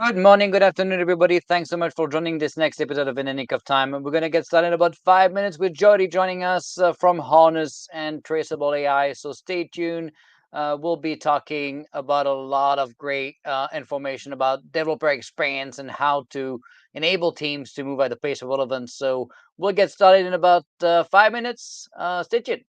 Good morning, good afternoon, everybody. Thanks so much for joining this next episode of In a Nick of Time. We're going to get started in about 5 minutes with Jyoti joining us from Harness and Traceable.AI. So stay tuned. We'll be talking about a lot of great information about developer experience and how to enable teams to move at the pace of relevance. So we'll get started in about 5 minutes. Stay tuned.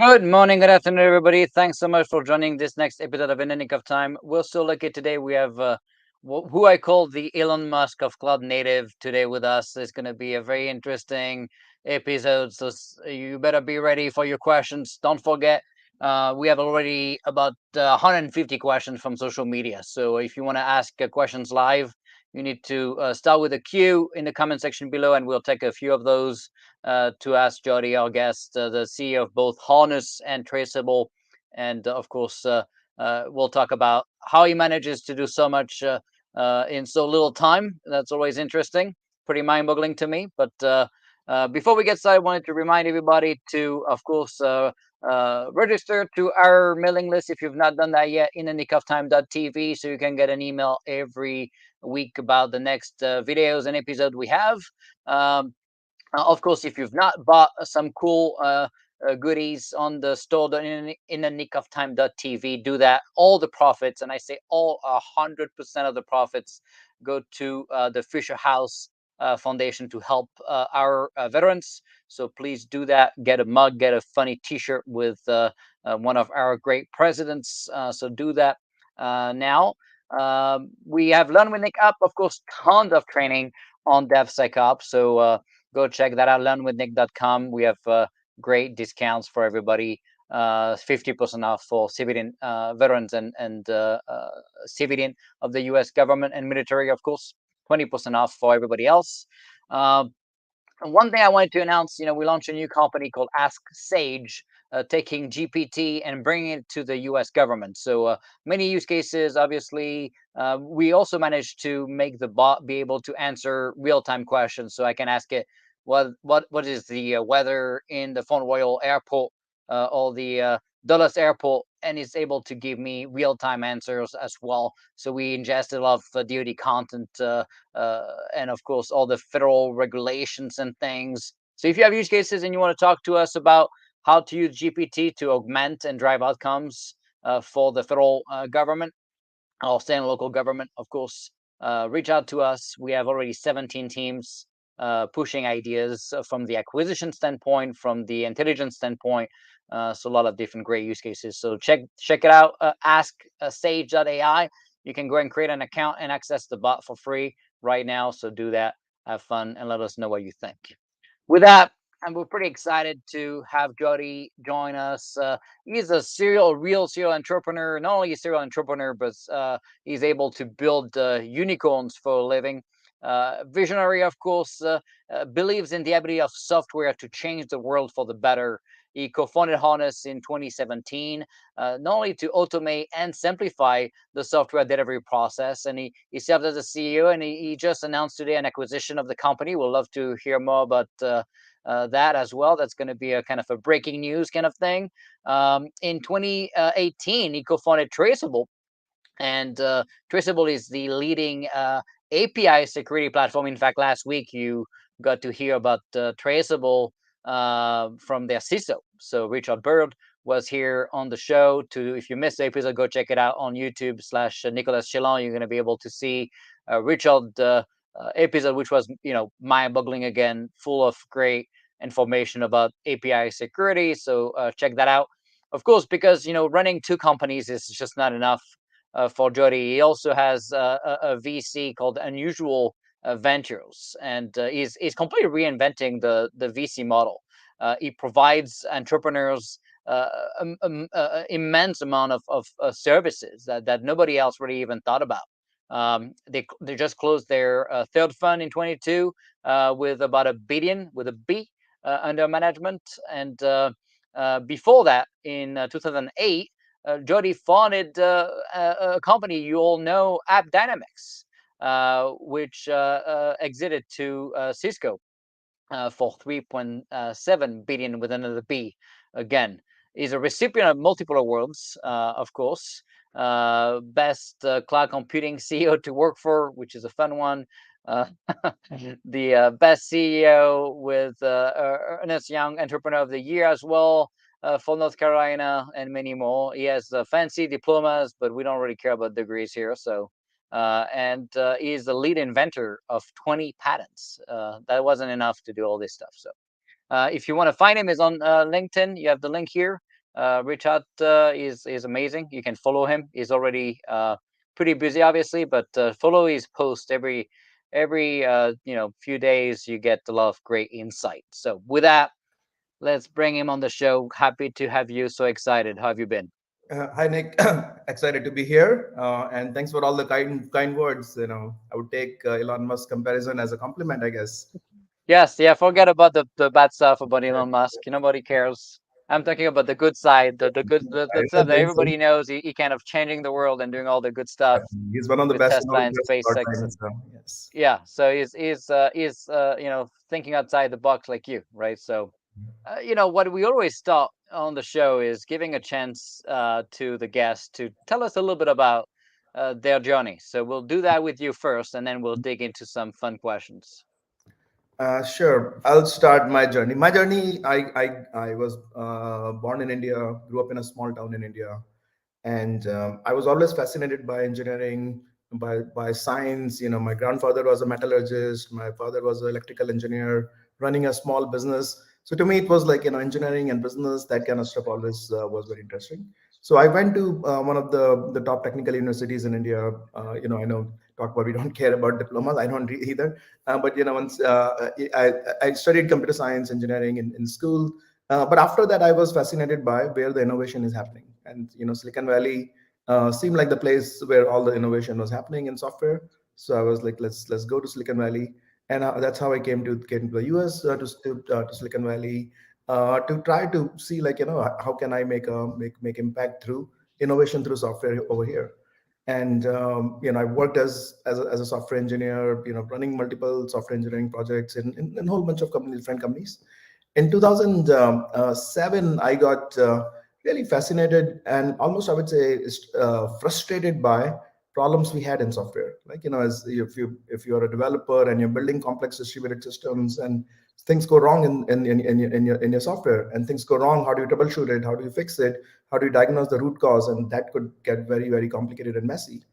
Good morning, good afternoon, everybody. Thanks so much for joining this next episode of In the Nick of Time. We're so lucky today. We have who I call the Elon Musk of Cloud Native today with us. It's going to be a very interesting episode. So you better be ready for your questions. Don't forget, we have already about 150 questions from social media. So if you want to ask questions live, you need to start with a Q in the comment section below, and we'll take a few of those to ask Jyoti, our guest, the CEO of both Harness and Traceable. And of course, we'll talk about how he manages to do so much in so little time. That's always interesting, pretty mind boggling to me. But before we get started, I wanted to remind everybody to, of course, register to our mailing list if you've not done that yet in thenickoftime.tv, so you can get an email every week about the next videos and episode we have. Um, of course, if you've not bought some cool goodies on the store in the nick of time.tv, do that. All the profits, and I say all 100% of the profits, go to the Fisher House Foundation to help our veterans. So please do that. Get a mug, get a funny T-shirt with one of our great presidents. So do that now. We have Learn with Nick up, of course, tons of training on DevSecOps. So go check that out, learnwithnick.com. We have great discounts for everybody. 50% off for civilian veterans and civilian of the U.S. government and military, of course. 20% off for everybody else. Uh, and one thing I wanted to announce, we launched a new company called Ask Sage, taking GPT and bringing it to the U.S. government. So many use cases. Obviously, we also managed to make the bot be able to answer real-time questions. So I can ask it, what is the weather in the Fort Royal Airport or the Dulles Airport, and it's able to give me real-time answers as well. So we ingested a lot of DoD content. And of course all the federal regulations and things. So if you have use cases and you want to talk to us about how to use GPT to augment and drive outcomes for the federal government or state and local government, of course, reach out to us. We have already 17 teams pushing ideas from the acquisition standpoint, from the intelligence standpoint. So a lot of different great use cases. So check it out. Ask Sage.ai. You can go and create an account and access the bot for free right now. So do that. Have fun and let us know what you think. With that, and we're pretty excited to have Jyoti join us. He's real serial entrepreneur. Not only a serial entrepreneur, but he's able to build unicorns for a living. Visionary, of course, believes in the ability of software to change the world for the better. He co-founded Harness in 2017, not only to automate and simplify the software delivery process, and he served as a CEO, and he just announced today an acquisition of the company. We'll love to hear more about that as well. That's going to be a kind of a breaking news kind of thing. In 2018, he co-founded Traceable, and Traceable is the leading API security platform. In fact, last week you got to hear about Traceable from their CISO. So Richard Bird was here on the show. If you missed the episode, go check it out on YouTube/Nicolas Chillon. You're going to be able to see Richard episode, which was mind-boggling again, full of great information about API security. So check that out. Of course, because running two companies is just not enough for Jyoti. He also has a VC called Unusual Ventures, and he's completely reinventing the VC model. He provides entrepreneurs immense amount of services that nobody else really even thought about. They just closed their third fund in 22 with about a billion with a B under management, and before that in 2008. Jyoti founded a company you all know, App Dynamics, which exited to Cisco for 3.7 billion with another B. Again, is a recipient of multiple awards, of course. Best cloud computing CEO to work for, which is a fun one. Uh, the best CEO with Ernest Young Entrepreneur of the Year as well for North Carolina, and many more. He has fancy diplomas, but we don't really care about degrees here. So, and he is the lead inventor of 20 patents. That wasn't enough to do all this stuff. So, if you want to find him, is on LinkedIn. You have the link here. Richard is amazing. You can follow him. He's already pretty busy, obviously, but follow his post every few days. You get a lot of great insight. So with that, let's bring him on the show. Happy to have you. So excited. How have you been? Hi, Nick. Excited to be here, and thanks for all the kind words. I would take Elon Musk comparison as a compliment, I guess. Yes, yeah. Forget about the bad stuff about Elon Musk. Nobody cares. I'm talking about the good side, the good the I stuff don't that think so. everybody knows. He kind of changing the world and doing all the good stuff He's one of the with best Tesla and innovators of our SpaceX. time. And So yes. yeah, so he's thinking outside the box like you, right? So what we always start on the show is giving a chance to the guests to tell us a little bit about their journey. So we'll do that with you first, and then we'll dig into some fun questions. Sure. I'll start my journey. My journey. I was born in India, grew up in a small town in India, and I was always fascinated by engineering, by science. My grandfather was a metallurgist, my father was an electrical engineer running a small business. So to me it was like, engineering and business, that kind of stuff always was very interesting. So I went to one of the top technical universities in India. I know, talk about, we don't care about diplomas, I don't either. But once I studied computer science engineering in school. But after that, I was fascinated by where the innovation is happening, and Silicon Valley seemed like the place where all the innovation was happening in software. So I was like, let's go to Silicon Valley, and that's how I came to the US, to Silicon Valley, to try to see, like, how can I make impact through innovation through software over here. And I worked as a software engineer, running multiple software engineering projects in a whole bunch of companies, different companies. In 2007, I got really fascinated and almost, I would say, frustrated by problems we had in software. Like, as if you're a developer and you're building complex distributed systems, and things go wrong in your software, and things go wrong, how do you troubleshoot it? How do you fix it? How do you diagnose the root cause? And that could get very, very complicated and messy.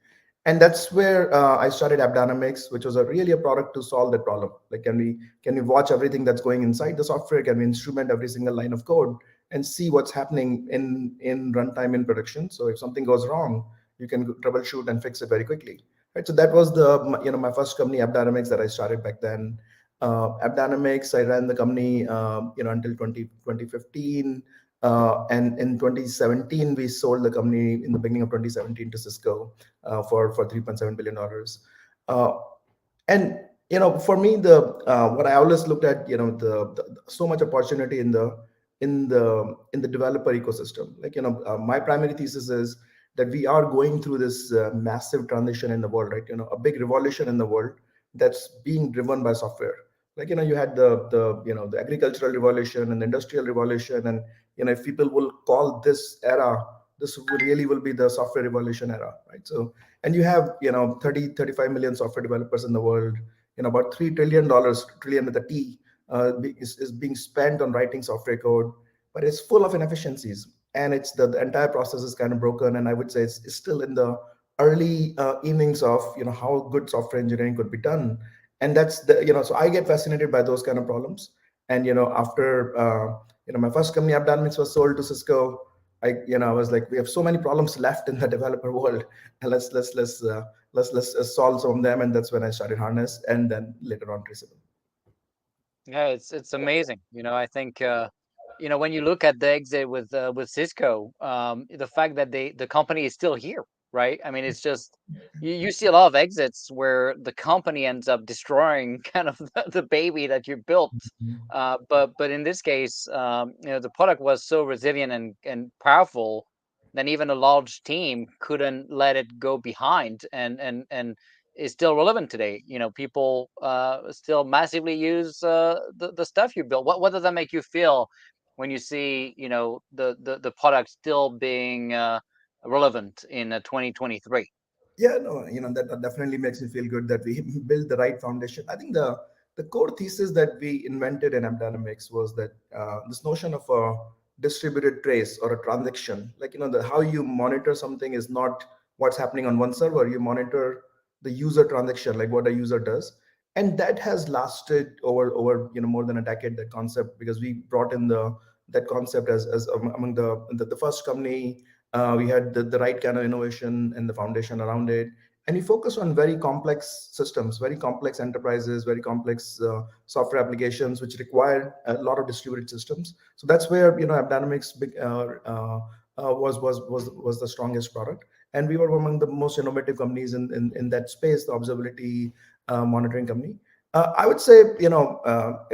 And that's where I started AppDynamics, which was really a product to solve that problem. Like, can we watch everything that's going inside the software? Can we instrument every single line of code and see what's happening in runtime in production? So if something goes wrong, you can troubleshoot and fix it very quickly. Right. So that was my first company, AppDynamics, that I started back then. AppDynamics, I ran the company until 2015. And in 2017, we sold the company in the beginning of 2017 to Cisco for $3.7 billion. Uh, and for me, the what I always looked at, so much opportunity in the developer ecosystem. Like, my primary thesis is that we are going through this massive transition in the world, right? A big revolution in the world that's being driven by software. Like, you had the agricultural revolution and the industrial revolution, and if people will call this era, this really will be the software revolution era, right? So, and you have 35 million software developers in the world. About $3 trillion, trillion with a T, is being spent on writing software code, but it's full of inefficiencies, and it's the entire process is kind of broken. And I would say it's still in the early innings of how good software engineering could be done. And that's the so I get fascinated by those kind of problems. And after my first company I've done, which was sold to Cisco, I was like, we have so many problems left in the developer world, and let's solve some of them. And that's when I started Harness, and then later on Traceable. Yeah, it's amazing. I think when you look at the exit with Cisco, the fact that the company is still here, right? I mean, it's just you see a lot of exits where the company ends up destroying kind of the baby that you built. But in this case, the product was so resilient and powerful that even a large team couldn't let it go behind, and is still relevant today. People still massively use the stuff you built. What does that make you feel when you see the product still being relevant in 2023? Yeah, no, that definitely makes me feel good that we built the right foundation. I think the core thesis that we invented in AppDynamics was that this notion of a distributed trace or a transaction, like, the how you monitor something is not what's happening on one server. You monitor the user transaction, like what a user does. And that has lasted over more than a decade, that concept, because we brought in that concept as among the first company. We had the right kind of innovation and the foundation around it, and we focus on very complex systems, very complex enterprises, very complex software applications which require a lot of distributed systems. So that's where AppDynamics was the strongest product, and we were among the most innovative companies in that space, the observability monitoring company. I would say, in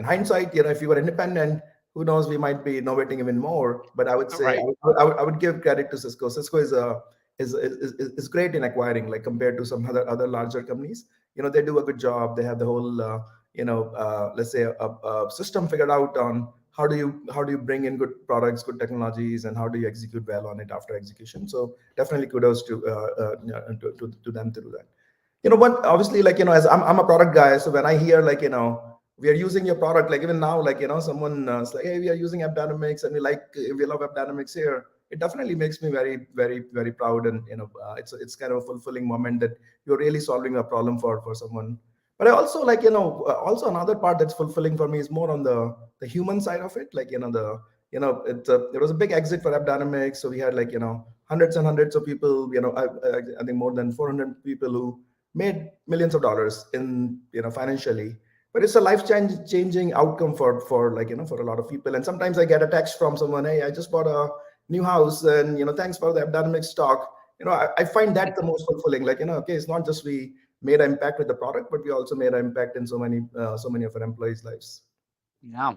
hindsight, if you were independent, who knows, we might be innovating even more. But I would say Right. I would give credit to Cisco. Cisco is great in acquiring, like compared to some other larger companies. They do a good job. They have the whole let's say a system figured out on how do you bring in good products, good technologies, and how do you execute well on it after execution. So definitely kudos to them to do that. But obviously, like, as I'm a product guy, so when I hear, like, we are using your product, like even now, like, someone is like, hey, we are using AppDynamics and we love AppDynamics here, it definitely makes me very, very, very proud. And it's kind of a fulfilling moment that you're really solving a problem for someone. But I also, like, also another part that's fulfilling for me is more on the human side of it. Like, there was a big exit for AppDynamics, so we had, like, hundreds and hundreds of people, I think more than 400 people who made millions of dollars in, financially. But it's a changing outcome for like, for a lot of people. And sometimes I get a text from someone, hey, I just bought a new house, and thanks for the Abdynamic stock. I find that the most fulfilling. Like, okay, it's not just we made an impact with the product, but we also made an impact in so many of our employees' lives. Yeah,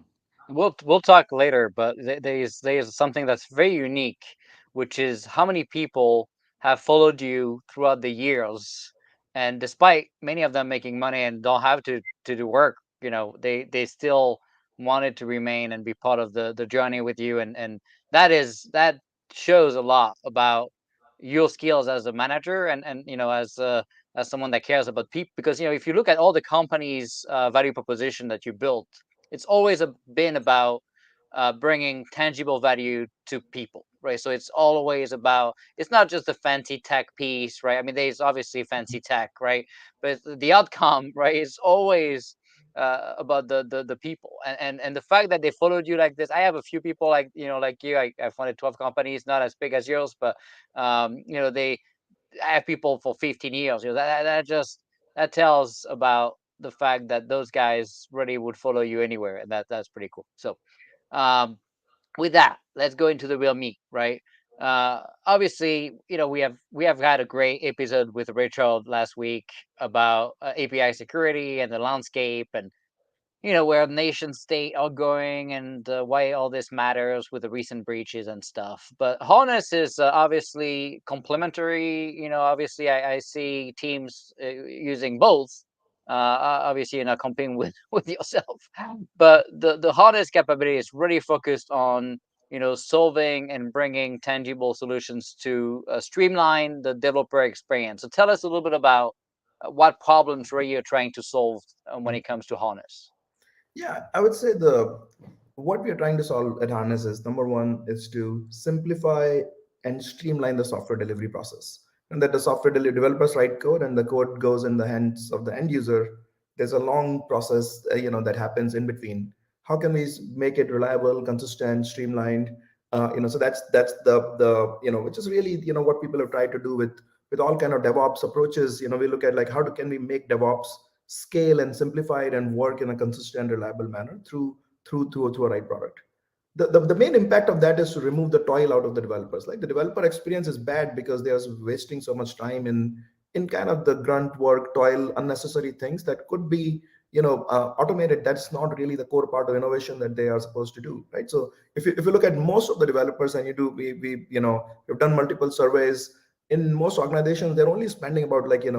we'll talk later, but there's something that's very unique, which is how many people have followed you throughout the years, and despite many of them making money and don't have to do work, they still wanted to remain and be part of the journey with you, and that shows a lot about your skills as a manager and as someone that cares about people, because if you look at all the companies' value proposition that you built, it's always been about bringing tangible value to people, right? So it's always about, it's not just the fancy tech piece, right? I mean, there's obviously fancy tech, right? But the outcome, right, is always about the people, and the fact that they followed you like this. I have a few people like like you. I funded 12 companies, not as big as yours, but they I have people for 15 years. That just that tells about the fact that those guys really would follow you anywhere, and that's pretty cool. So, um, with that, let's go into the real meat, right? Obviously, we have had a great episode with Richard last week about API security and the landscape, and where nation state are going, and why all this matters with the recent breaches and stuff. But Harness is obviously complementary. Obviously, I see teams using both. Obviously, you're not competing with with yourself, but the Harness capability is really focused on solving and bringing tangible solutions to streamline the developer experience. So tell us a little bit about what problems really you're trying to solve when it comes to Harness. Yeah, I would say the what we are trying to solve at Harness is, number one is to simplify and streamline the software delivery process. And that the developers write code and the code goes in the hands of the end user. There's a long process, that happens in between. How can we make it reliable, consistent, streamlined? So that's the which is really what people have tried to do with all kind of DevOps approaches. We look at, like, can we make DevOps scale and simplify it and work in a consistent, reliable manner through a right product. The main impact of that is to remove the toil out of the developers. Like, the developer experience is bad because they are wasting so much time in kind of the grunt work, toil, unnecessary things that could be automated. That's not really the core part of innovation that they are supposed to do, right? So if you look at most of the developers, and we've done multiple surveys, in most organizations they're only spending about, like, 20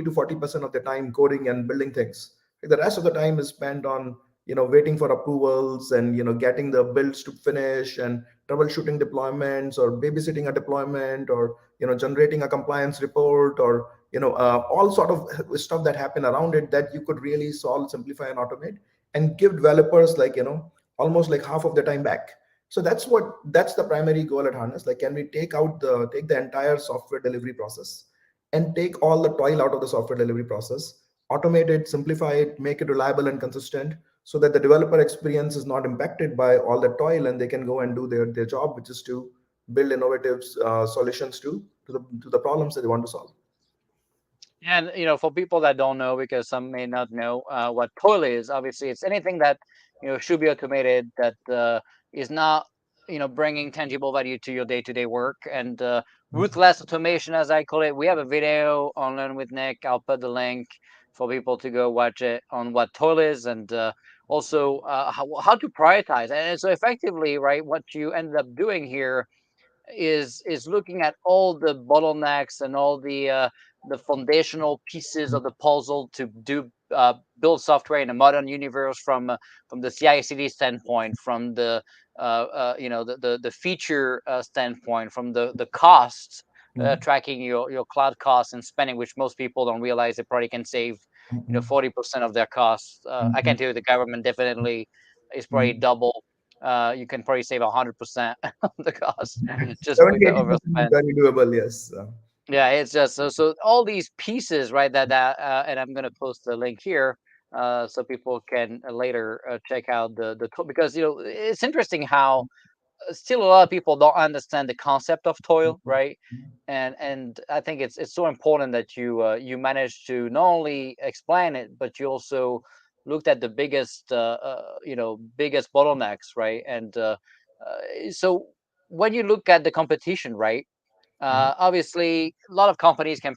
to 40% of their time coding and building things. The rest of the time is spent on waiting for approvals and getting the builds to finish, and troubleshooting deployments, or babysitting a deployment, or generating a compliance report, or all sort of stuff that happen around it, that you could really solve, simplify, and automate, and give developers, like, almost like half of the time back. So that's the primary goal at Harness. Like, can we take the entire software delivery process and take all the toil out of the software delivery process, automate it, simplify it, make it reliable and consistent, so that the developer experience is not impacted by all the toil, and they can go and do their job, which is to build innovative solutions to the problems that they want to solve. And for people that don't know, because some may not know what toil is, obviously it's anything that should be automated that is not bringing tangible value to your day-to-day work. And ruthless automation, as I call it, we have a video on Learn with Nick. I'll put the link for people to go watch it on what toil is, and also how to prioritize. And so effectively, right, what you ended up doing here is looking at all the bottlenecks and all the foundational pieces of the puzzle to do build software in a modern universe from the CI/CD standpoint, from the the feature standpoint, from the cost Mhm. tracking your cloud costs and spending, which most people don't realize they probably can save Mhm. 40% of their costs. I can Mhm. tell you the government definitely is probably Mhm. double. You can probably save 100% of the cost just with 70, the 80% is overspend. very doable, yes. Yeah, it's just so all these pieces, right? And I'm gonna post the link here, so people can later check out the tool, because it's interesting how still a lot of people don't understand the concept of toil, right? And I think it's so important that you manage to not only explain it, but you also looked at the biggest biggest bottlenecks, right? And so when you look at the competition, right? Mhm. Obviously, a lot of companies can,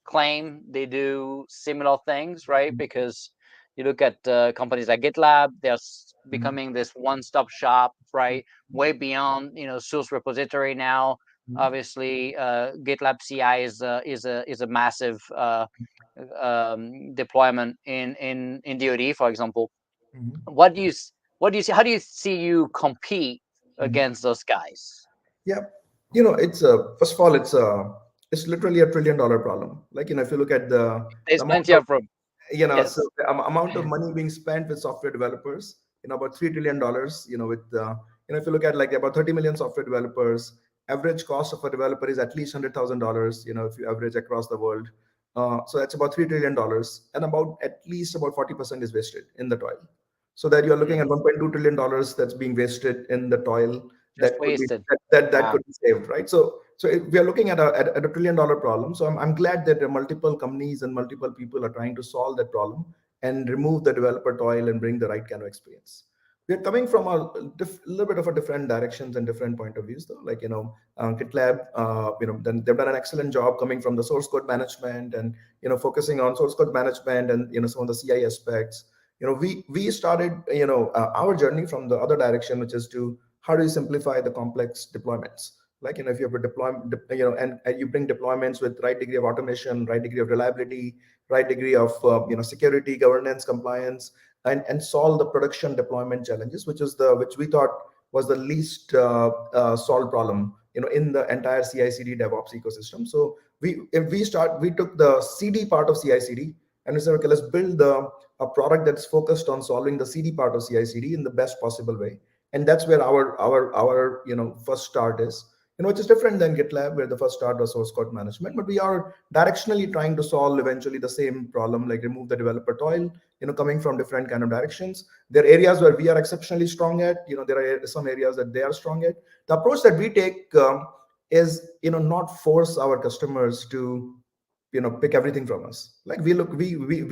claim they do similar things, right? Because you look at companies like GitLab, they're Mhm. becoming this one-stop shop, right? Way beyond, source repository now. Mhm. Obviously, GitLab CI is a massive deployment in DoD, for example. Mhm. What do you see? How do you see you compete Mhm. against those guys? Yeah, it's first of all, it's literally $1 trillion problem. Like, if you look at the There's amount plenty of, of room. so Yes. the amount of money being spent with software developers, about $3 trillion. With if you look at like about 30 million software developers, average cost of a developer is at least $100,000. If you average across the world, so that's about $3 trillion, and about at least about 40% is wasted in the toil. So that you're looking at Mm. $1.2 trillion that's being wasted in the toil Just that could be wasted. that Wow. could be saved, right? So if we are looking at $1 trillion problem. So I'm glad that there are multiple companies and multiple people are trying to solve that problem and remove the developer toil and bring the right kind of experience. We are coming from a little bit of a different directions and different point of views, though. Like, GitLab, then they've done an excellent job coming from the source code management and focusing on source code management and some of the CI aspects. We started our journey from the other direction, which is to how do you simplify the complex deployments. Like, if you have a and you bring deployments with right degree of automation, right degree of reliability, right degree of security, governance, compliance, and solve the production deployment challenges, which we thought was the least solved problem in the entire CI/CD DevOps ecosystem. So we took the CD part of CI/CD, and we said, okay, let's build a product that's focused on solving the CD part of CI/CD in the best possible way. And that's where our first start is. Which is different than GitLab, where the first start was source code management. But we are directionally trying to solve eventually the same problem, like remove the developer toil. Coming from different kind of directions. There are areas where we are exceptionally strong at. There are some areas that they are strong at. The approach that we take is not force our customers to pick everything from us. Like, we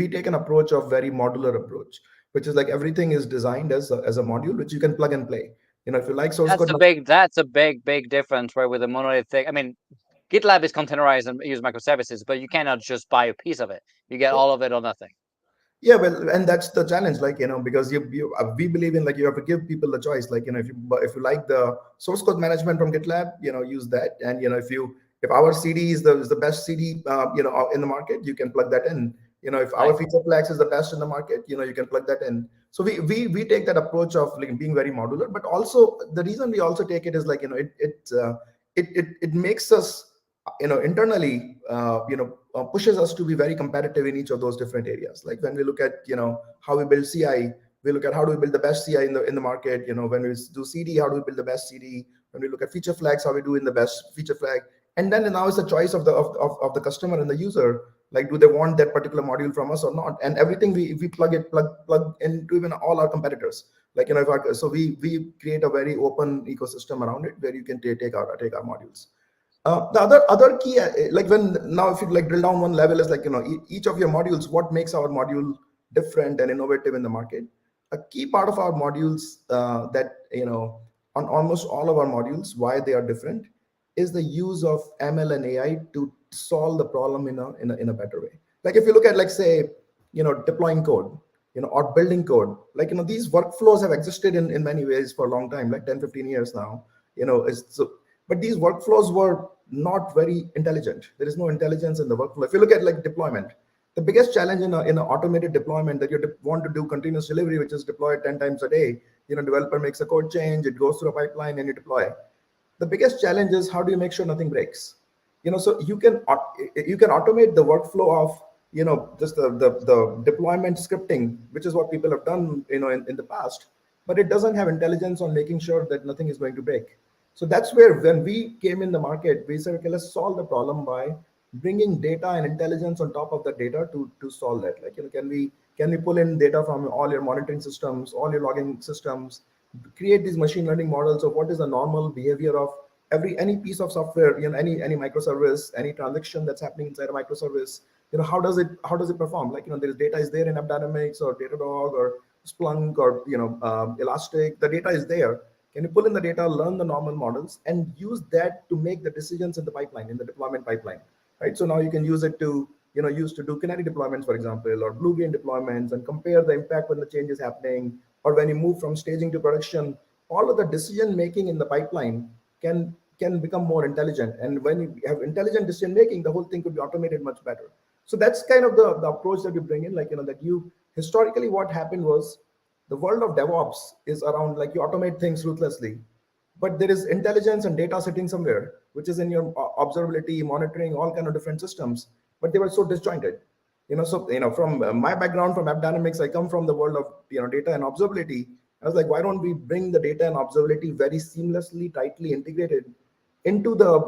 take an approach of very modular approach, which is like everything is designed as a module which you can plug and play. If you like source code. That's a big difference, right? With a monolithic, I mean, GitLab is containerized and use microservices, but you cannot just buy a piece of it. You get all of it or nothing. Yeah, well, and that's the challenge, like, because we believe in, like, you have to give people the choice. Like, if you like the source code management from GitLab, use that. And if our CD is the best CD, in the market, you can plug that in. If our Nice. feature flags is the best in the market, you can plug that in. So we take that approach of, like, being very modular. But also, the reason we also take it is, like, it makes us, internally, pushes us to be very competitive in each of those different areas. Like, when we look at how we build CI, we look at how do we build the best CI in the market. When we do CD, how do we build the best CD? When we look at feature flags, how we do in the best feature flag. And then now it's the choice of the customer and the user Like, do they want that particular module from us or not? And everything we plug into even all our competitors. Like, if our, so we create a very open ecosystem around it where you can take our modules. The other key, like, when now if you like drill down one level, is like, each of your modules, what makes our module different and innovative in the market. A key part of our modules, that, on almost all of our modules, why they are different, is the use of ML and AI to solve the problem in a better way. Like, if you look at, like, say, deploying code, or building code, like, these workflows have existed in many ways for a long time, like 10, 15 years now. So, but these workflows were not very intelligent. There is no intelligence in the workflow. If you look at, like, deployment, the biggest challenge in an automated deployment, that you want to do continuous delivery, which is deployed 10 times a day. Developer makes a code change, it goes through a pipeline, and you deploy. The biggest challenge is, how do you make sure nothing breaks? So you can automate the workflow of, just the deployment scripting, which is what people have done, in the past. But it doesn't have intelligence on making sure that nothing is going to break. So that's where, when we came in the market, we said, okay, let's solve the problem by bringing data and intelligence on top of the data to solve that. Like, can we pull in data from all your monitoring systems, all your logging systems, create these machine learning models of what is the normal behavior of any piece of software, any microservice, any transaction that's happening inside a microservice. How does it perform? Like, there's data is there in AppDynamics or Datadog or Splunk or, Elastic. The data is there. Can you pull in the data, learn the normal models, and use that to make the decisions in the pipeline, in the deployment pipeline, right? So now you can use it to, use to do canary deployments, for example, or blue green deployments, and compare the impact when the change is happening, or when you move from staging to production. All of the decision making in the pipeline can become more intelligent, and when you have intelligent decision making, the whole thing could be automated much better. So that's kind of the approach that you bring in. Like, that you historically, what happened was, the world of DevOps is around, like, you automate things ruthlessly, but there is intelligence and data sitting somewhere, which is in your observability, monitoring, all kind of different systems, but they were so disjointed. So, from my background from AppDynamics, I come from the world of, data and observability. I was like, why don't we bring the data and observability very seamlessly, tightly integrated into the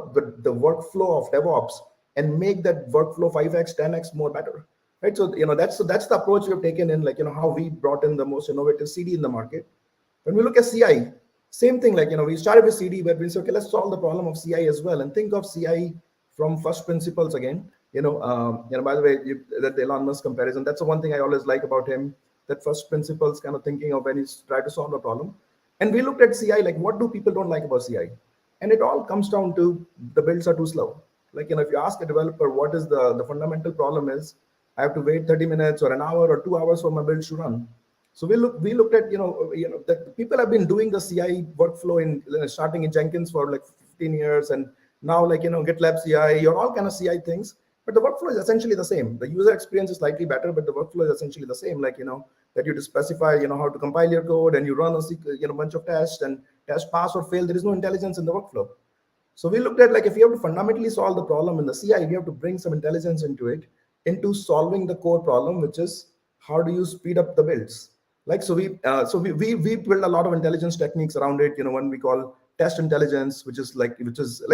workflow of DevOps, and make that workflow 5x, 10x more better, right? So that's the approach we've taken in, like, how we brought in the most innovative CD in the market. When we look at CI, same thing. Like, we started with CD, but we said, okay, let's solve the problem of CI as well, and think of CI from first principles again. By the way, that the Elon Musk comparison, that's the one thing I always like about him, that first principles kind of thinking of when he's trying to solve a problem. And we looked at CI, like, what do people don't like about CI? And it all comes down to, the builds are too slow. Like, if you ask a developer what is the fundamental problem is, I have to wait 30 minutes or an hour or 2 hours for my builds to run. So we looked at, that people have been doing the CI workflow in, starting in Jenkins for like 15 years, and now, like, GitLab CI or all kind of CI things. But the workflow is essentially the same. The user experience is slightly better, but the workflow is essentially the same. Like, that you just specify, how to compile your code, and you run a bunch of tests, and test pass or fail. There is no intelligence in the workflow. So we looked at, like, if you have to fundamentally solve the problem in the CI, we have to bring some intelligence into it, into solving the core problem, which is, how do you speed up the builds? Like, so we build a lot of intelligence techniques around it. One we call test intelligence, which is, like,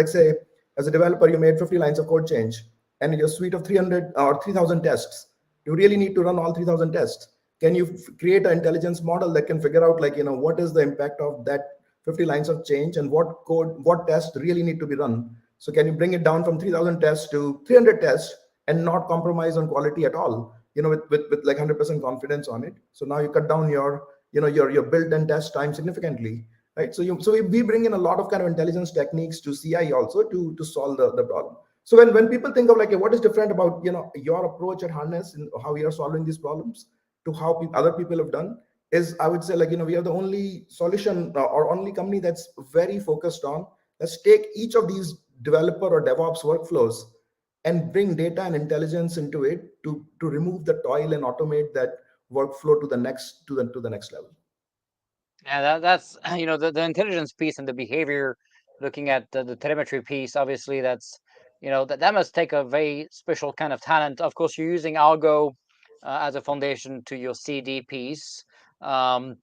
say, as a developer, you made 50 lines of code change, and in your suite of 300 or 3,000 tests, you really need to run all 3,000 tests. Can you create an intelligence model that can figure out, like, what is the impact of that 50 lines of change, and what tests really need to be run? So can you bring it down from 3,000 tests to 300 tests, and not compromise on quality at all, with like 100% confidence on it? So now you cut down your build and test time significantly, right? So we bring in a lot of kind of intelligence techniques to CI also, to solve the problem. So when people think of, like, what is different about, your approach at Harness, and how we are solving these problems, to how other people have done, is, I would say, like, we are the only solution, or only company that's very focused on, let's take each of these developer or DevOps workflows, and bring data and intelligence into it, to remove the toil and automate that workflow to the next level. Yeah, that's the intelligence piece and the behavior. Looking at the telemetry piece, obviously that's that must take a very special kind of talent. Of course, you're using algo as a foundation to your CD piece. Um,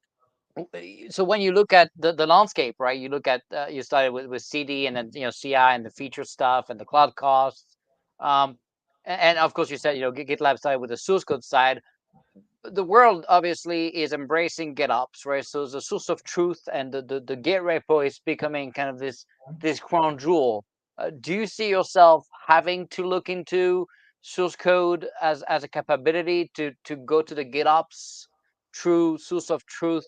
so when you look at the landscape, right? You look at you started with CD, and then CI and the feature stuff and the cloud costs. Um, And of course, you said, GitLab side with the source code side. The world obviously is embracing GitOps, right? So the source of truth and the Git repo is becoming kind of this crown jewel. Do you see yourself having to look into source code as a capability to go to the GitOps true source of truth?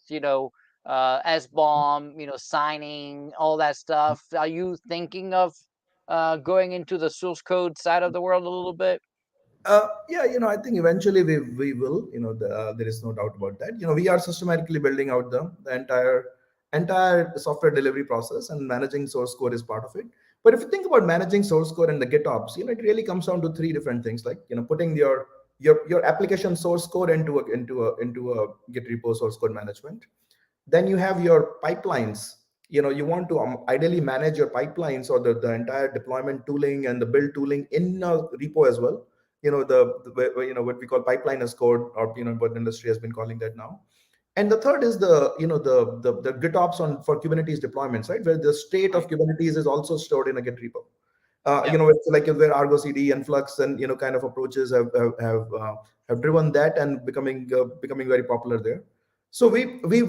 SBOM, signing, all that stuff. Are you thinking of going into the source code side of the world a little bit? Yeah, I think eventually we will. There is no doubt about that. We are systematically building out the entire software delivery process, and managing source code is part of it. But if you think about managing source code and the GitOps, it really comes down to three different things. Like putting your application source code into a Git repo source code management. Then you have your pipelines. You want to ideally manage your pipelines, or the entire deployment tooling and the build tooling in a repo as well. What we call pipeline as code, or what the industry has been calling that now. And the third is the GitOps on for Kubernetes deployments, right, where the state of Right. Kubernetes is also stored in a Git repo. Yeah. It's like where Argo CD and Flux and kind of approaches have driven that, and becoming very popular there. So we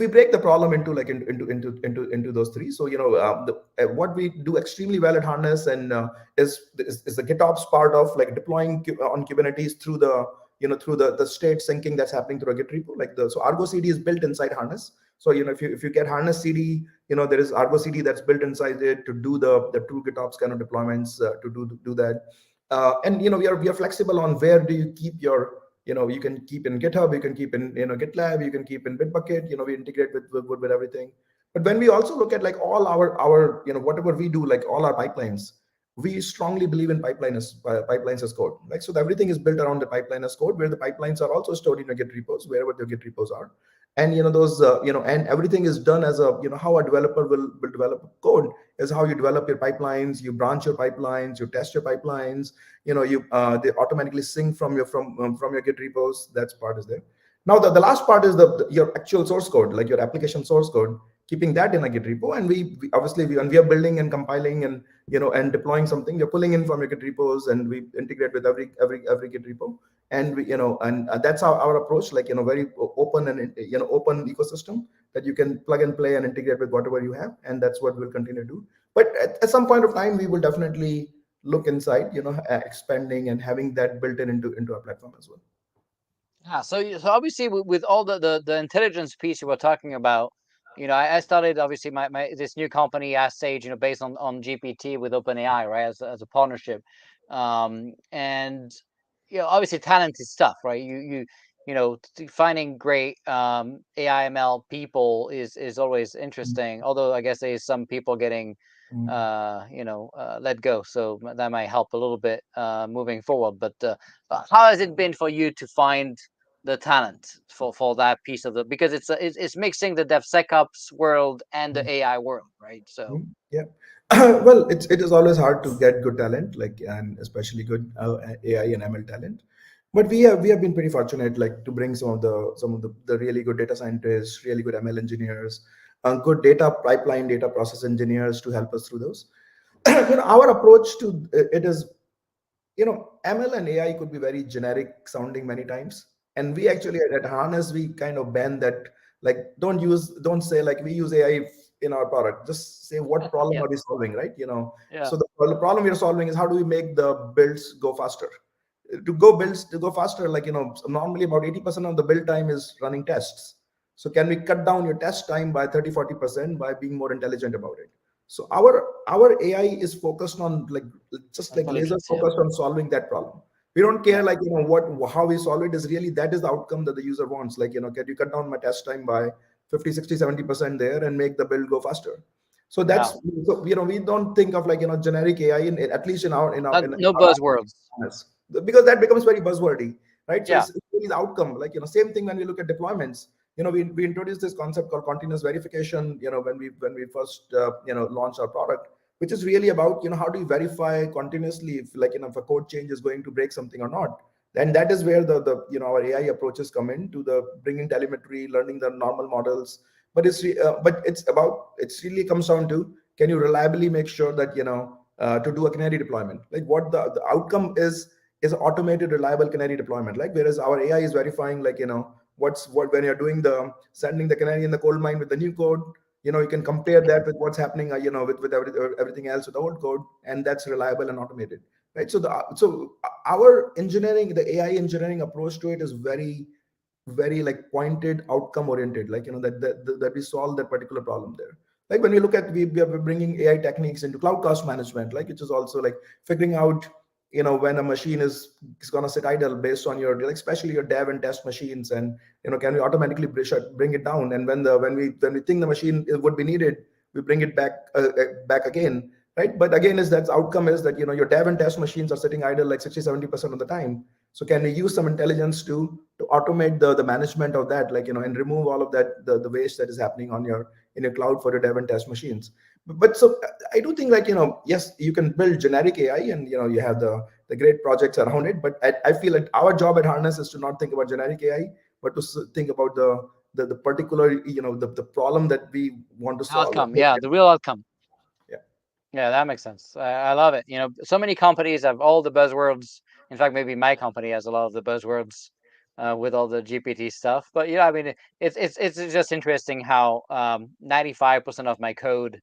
break the problem into like into those three. So what we do extremely well at Harness, and is the GitOps part of like deploying on Kubernetes through the state syncing that's happening through a Git repo. So Argo CD is built inside Harness. So if you get Harness CD, there is Argo CD that's built inside it to do the true GitOps kind of deployments, to do that. And we are flexible on where do you keep your, you can keep in GitHub, you can keep in GitLab, you can keep in Bitbucket. We integrate with everything. But when we also look at like all our whatever we do, like all our pipelines, we strongly believe in pipelines as code. Like, so everything is built around the pipeline as code, where the pipelines are also stored in the Git repos, wherever the Git repos are. And those and everything is done as a, how a developer will develop code is how you develop your pipelines, you branch your pipelines, you test your pipelines. They automatically sync from your Git repos. That's part is there. Now the last part is your actual source code, like your application source code, keeping that in a Git repo. And we obviously, when we are building and compiling and and deploying something, you're pulling in from your Git repos, and we integrate with every Git repo. And that's our approach, like very open, and open ecosystem that you can plug and play and integrate with whatever you have. And that's what we'll continue to do. But at some point of time, we will definitely look inside, expanding and having that built into our platform as well. Yeah, so obviously with all the intelligence piece you were talking about, I started obviously my this new company as Sage, based on GPT with OpenAI, right, as a partnership, and obviously talent is tough, right? Finding great AI ML people is always interesting. Although I guess there is some people getting Mm. let go, so that might help a little bit moving forward. But how has it been for you to find the talent for that piece of the, because it's mixing the DevSecOps world and the AI world, right? So Yeah. Well, it is always hard to get good talent, like, and especially good AI and ML talent. But we have been pretty fortunate, like, to bring some of the really good data scientists, really good ML engineers, good data pipeline, data process engineers to help us through those. Our approach to it is, ML and AI could be very generic sounding many times. And we actually at Harness, we kind of ban that. Like, don't say like we use AI in our product. Just say what problem yeah, are we solving, right? yeah, So the problem we are solving is how do we make the builds go faster? To go faster, like, normally about 80% of the build time is running tests. So can we cut down your test time by 30-40% by being more intelligent about it? So our AI is focused on, like, just like laser intelligence, yeah, focused on solving that problem. We don't care, yeah, like, what how we solve it is really, that is the outcome that the user wants. Like, can you cut down my test time by 50, 60, 70% there and make the build go faster? So yeah. we don't think of, like, generic AI, at least in our in our in No our buzzwords. Yes. Because that becomes very buzzwordy, right? So Yeah, it's really the outcome. Like, same thing when we look at deployments. We introduced this concept called continuous verification. When we first launched our product, which is really about, how do you verify continuously if, like, if a code change is going to break something or not. And that is where our AI approaches come in, to the bringing telemetry, learning the normal models. But it's really comes down to, can you reliably make sure that, to do a canary deployment, like what the outcome is, is automated, reliable canary deployment. Like whereas our AI is verifying, like what's what when you're doing the sending the canary in the coal mine with the new code. You can compare that with what's happening, everything else with the old code, and that's reliable and automated, right? So our engineering, the AI engineering approach to it is very, very like pointed, outcome oriented, like that we solve that particular problem there. Like when we look at, we are bringing AI techniques into cloud cost management, like which is also like figuring out, when a machine is going to sit idle based on your, like, especially your dev and test machines, and can we automatically bring it down, and when we think the machine would be needed, we bring it back again, right? But again, is that outcome is that your dev and test machines are sitting idle like 60-70% of the time. So can we use some intelligence to automate the management of that, like and remove all of that, the waste that is happening on your in your cloud for your dev and test machines. But so I do think, like yes, you can build generic AI, and you have the great projects around it. But I feel like our job at Harness is to not think about generic AI, but to think about the particular, the problem that we want to solve. Outcome, yeah, the real outcome. Yeah. Yeah, that makes sense. I love it. So many companies have all the buzzwords. In fact, maybe my company has a lot of the buzzwords with all the GPT stuff. But I mean, it's just interesting how 95% of my code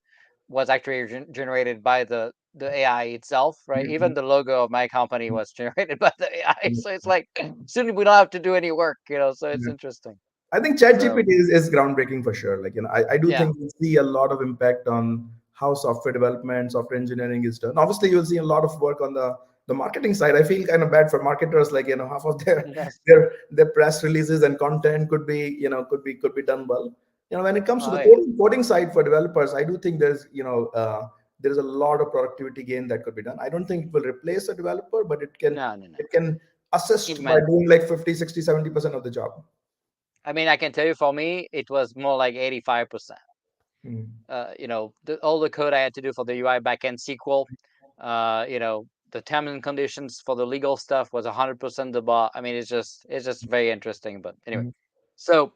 was actually generated by the AI itself, right? Even Mhm. the logo of my company was generated by the AI. So it's like soon we don't have to do any work, So it's Mhm. interesting. I think So ChatGPT is groundbreaking for sure. Like, I do yeah, think we see a lot of impact on how software development, software engineering is done. Obviously, you'll see a lot of work on the marketing side. I feel kind of bad for marketers. Like, half of their yes. their press releases and content could be done well. When it comes to Oh the yeah. coding side for developers, I do think there's a lot of productivity gain that could be done. I don't think it will replace a developer, but it can No, no, no. it can assist by Augment. doing like 50, 60, 70% of the job. I mean, I can tell you for me, it was more like 85%. Mm. All the code I had to do for the UI backend SQL, the terms and conditions for the legal stuff was 100% the bot. I mean, it's just very interesting. But anyway, Mhm. so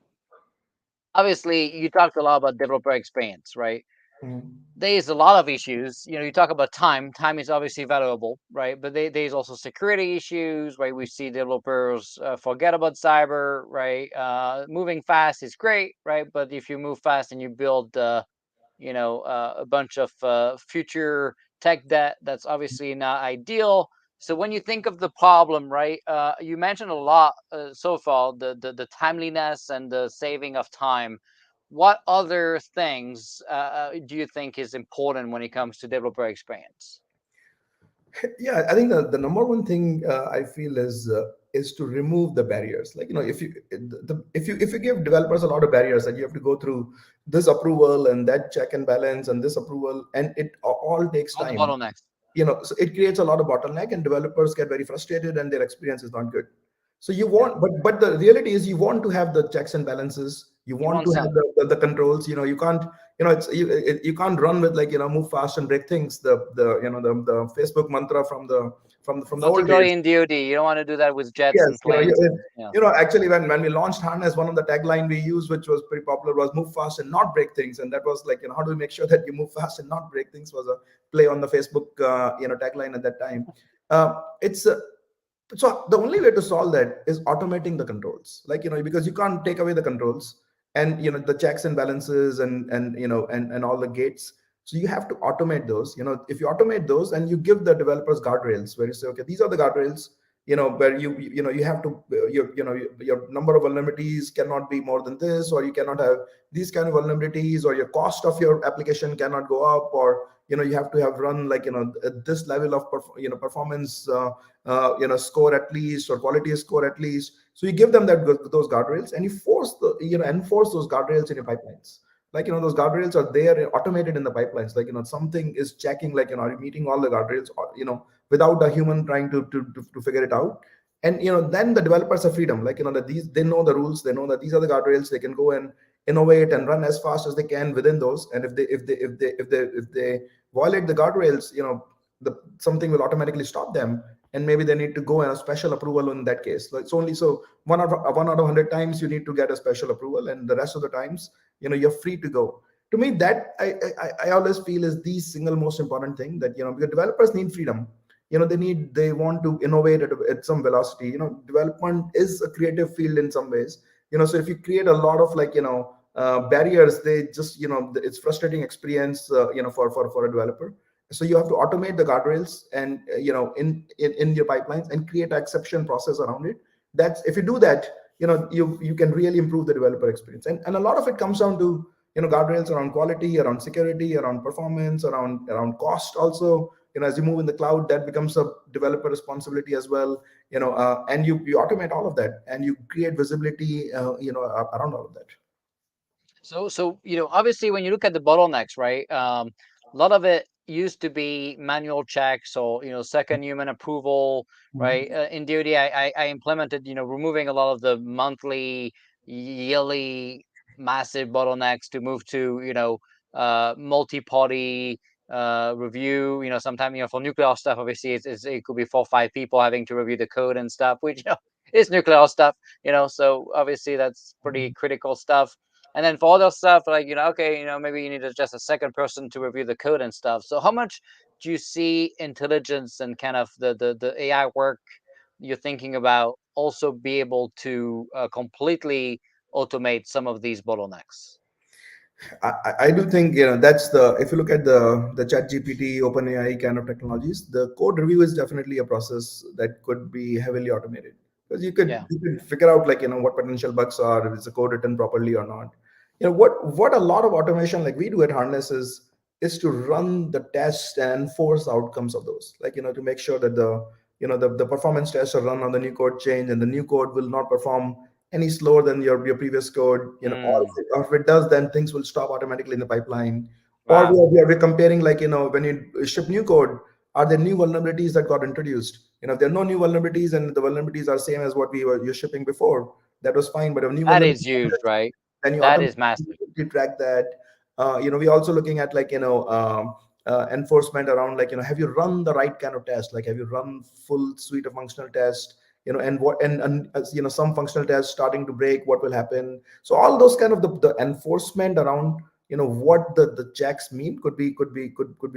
obviously you talked a lot about developer experience, right? Mhm. There's a lot of issues. You talk about time. Time is obviously valuable, right? But there's also security issues, right? We see developers forget about cyber, right? Moving fast is great, right? But if you move fast and you build a bunch of future tech debt, that's obviously not ideal. So when you think of the problem, right, you mentioned a lot so far, the timeliness and the saving of time. What other things do you think is important when it comes to developer experience? Yeah, I think the number one thing I feel is to remove the barriers. Like, if you give developers a lot of barriers, that you have to go through this approval and that check and balance and this approval, and it all takes All the time. bottlenecks. So it creates a lot of bottleneck, and developers get very frustrated, and their experience is not good. So you Yeah. want, but the reality is, you want to have the checks and balances. You You want want to have some. the controls. You can't, you can't run with, like, move fast and break things. The Facebook mantra from the old Particularly days. in DoD, you don't want to do that with jets Yes, and planes and yeah. actually, when we launched Harness, one of the tagline we used, which was pretty popular, was "Move fast and not break things," and that was like, how do we make sure that you move fast and not break things? Was a play on the Facebook, tagline at that time. It's So the only way to solve that is automating the controls, like, because you can't take away the controls, and the checks and balances, and all the gates. So you have to automate those. If you automate those, and you give the developers guardrails, where you say, okay, these are the guardrails, where you have to, your number of vulnerabilities cannot be more than this, or you cannot have these kind of vulnerabilities, or your cost of your application cannot go up, or you have to have run, like, at this level of performance, score at least, or quality score at least. So you give them those guardrails, and you enforce those guardrails in your pipelines. Like, those guardrails are there, automated in the pipelines. Like, something is checking, like, are you meeting all the guardrails, or, without a human trying to figure it out. And then the developers have freedom, like, that these, they know the rules, they know that these are the guardrails, they can go and innovate and run as fast as they can within those. And if they violate the guardrails, something will automatically stop them, and maybe they need to go in a special approval in that case. Like, it's only so one out of 100 times you need to get a special approval, and the rest of the times, you're free to go. To me, that I always feel is the single most important thing, that because developers need freedom. they want to innovate at some velocity. Development is a creative field in some ways. So if you create a lot of barriers, they just it's frustrating experience for a developer. So you have to automate the guardrails and in your pipelines and create an exception process around it. That's If you do that, you can really improve the developer experience. And a lot of it comes down to guardrails around quality, around security, around performance, around cost also. As you move in the cloud, that becomes a developer responsibility as well. And you automate all of that, and you create visibility around all of that. So obviously, when you look at the bottlenecks, right? A lot of it used to be manual checks or second human approval, right? Mhm. In DoD, I implemented removing a lot of the monthly, yearly, massive bottlenecks to move to multi-party review. Sometimes for nuclear stuff, obviously it could be 4 or 5 people having to review the code and stuff, which is nuclear stuff. So obviously that's pretty critical stuff. And then for other stuff, like, okay, maybe you need just a second person to review the code and stuff. So how much do you see intelligence and kind of the AI work you're thinking about also be able to completely automate some of these bottlenecks? I do think that's the if you look at the Chat GPT, OpenAI kind of technologies, the code review is definitely a process that could be heavily automated, because Yeah. you could figure out what potential bugs are, if it's a code written properly or not. What a lot of automation like we do at Harness is to run the tests and enforce the outcomes of those, to make sure that the performance tests are run on the new code change, and the new code will not perform any slower than your previous code. Mm, Or if it does, then things will stop automatically in the pipeline. Or wow. we're comparing, when you ship new code, are there new vulnerabilities that got introduced? If there are no new vulnerabilities and the vulnerabilities are same as what you're shipping before, that was fine. But if new That is vulnerabilities, huge, right? then you That is massive. automatically track that. We're also looking at enforcement around, have you run the right kind of test? Like, have you run full suite of functional tests? And what and some functional tests starting to break, what will happen? So all those kind of the enforcement around what the checks mean could be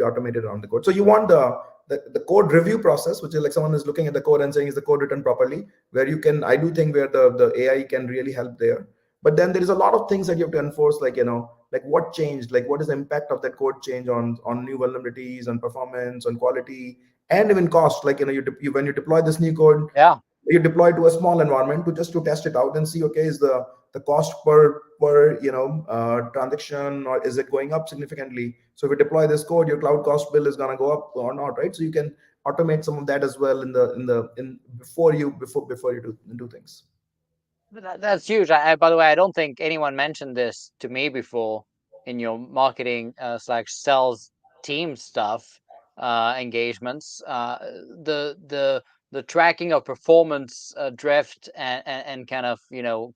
automated around the code. So you want the code review process, which is like someone is looking at the code and saying, is the code written properly? Where you can, I do think, where the AI can really help there. But then there is a lot of things that you have to enforce, like what changed, like what is the impact of that code change on new vulnerabilities, on performance, on quality, and even cost. Like when you deploy this new code, Yeah. you deploy to a small environment to test it out and see, okay, is the cost per transaction, or is it going up significantly? So if you deploy this code, your cloud cost bill is going to go up or not, right? So you can automate some of that as well in before you do things. That's huge. By the way, I don't think anyone mentioned this to me before in your marketing slash sales team stuff engagements. The tracking of performance drift and kind of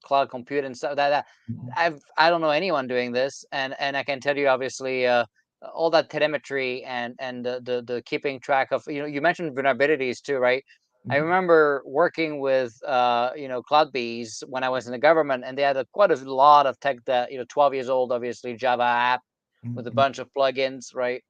cloud compute and stuff that I don't know anyone doing this, and I can tell you obviously all that telemetry and the keeping track of you mentioned vulnerabilities too, right? I Mhm. remember working with CloudBees when I was in the government, and they had quite a lot of tech that 12 years old, obviously Java app with a Mhm. bunch of plugins, right?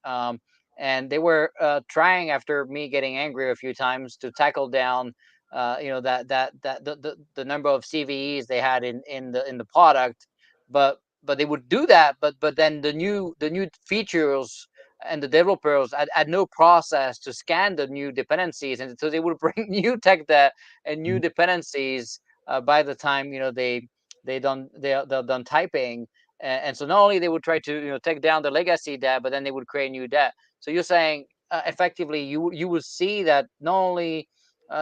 And they were trying after me getting angry a few times to tackle down, the number of CVEs they had in the product, but they would do that, but then the new features and the developers had no process to scan the new dependencies, and so they would bring new tech there and new dependencies by the time they're done typing, and so not only they would try to take down the legacy debt, but then they would create new debt. So you're saying effectively you will see that not only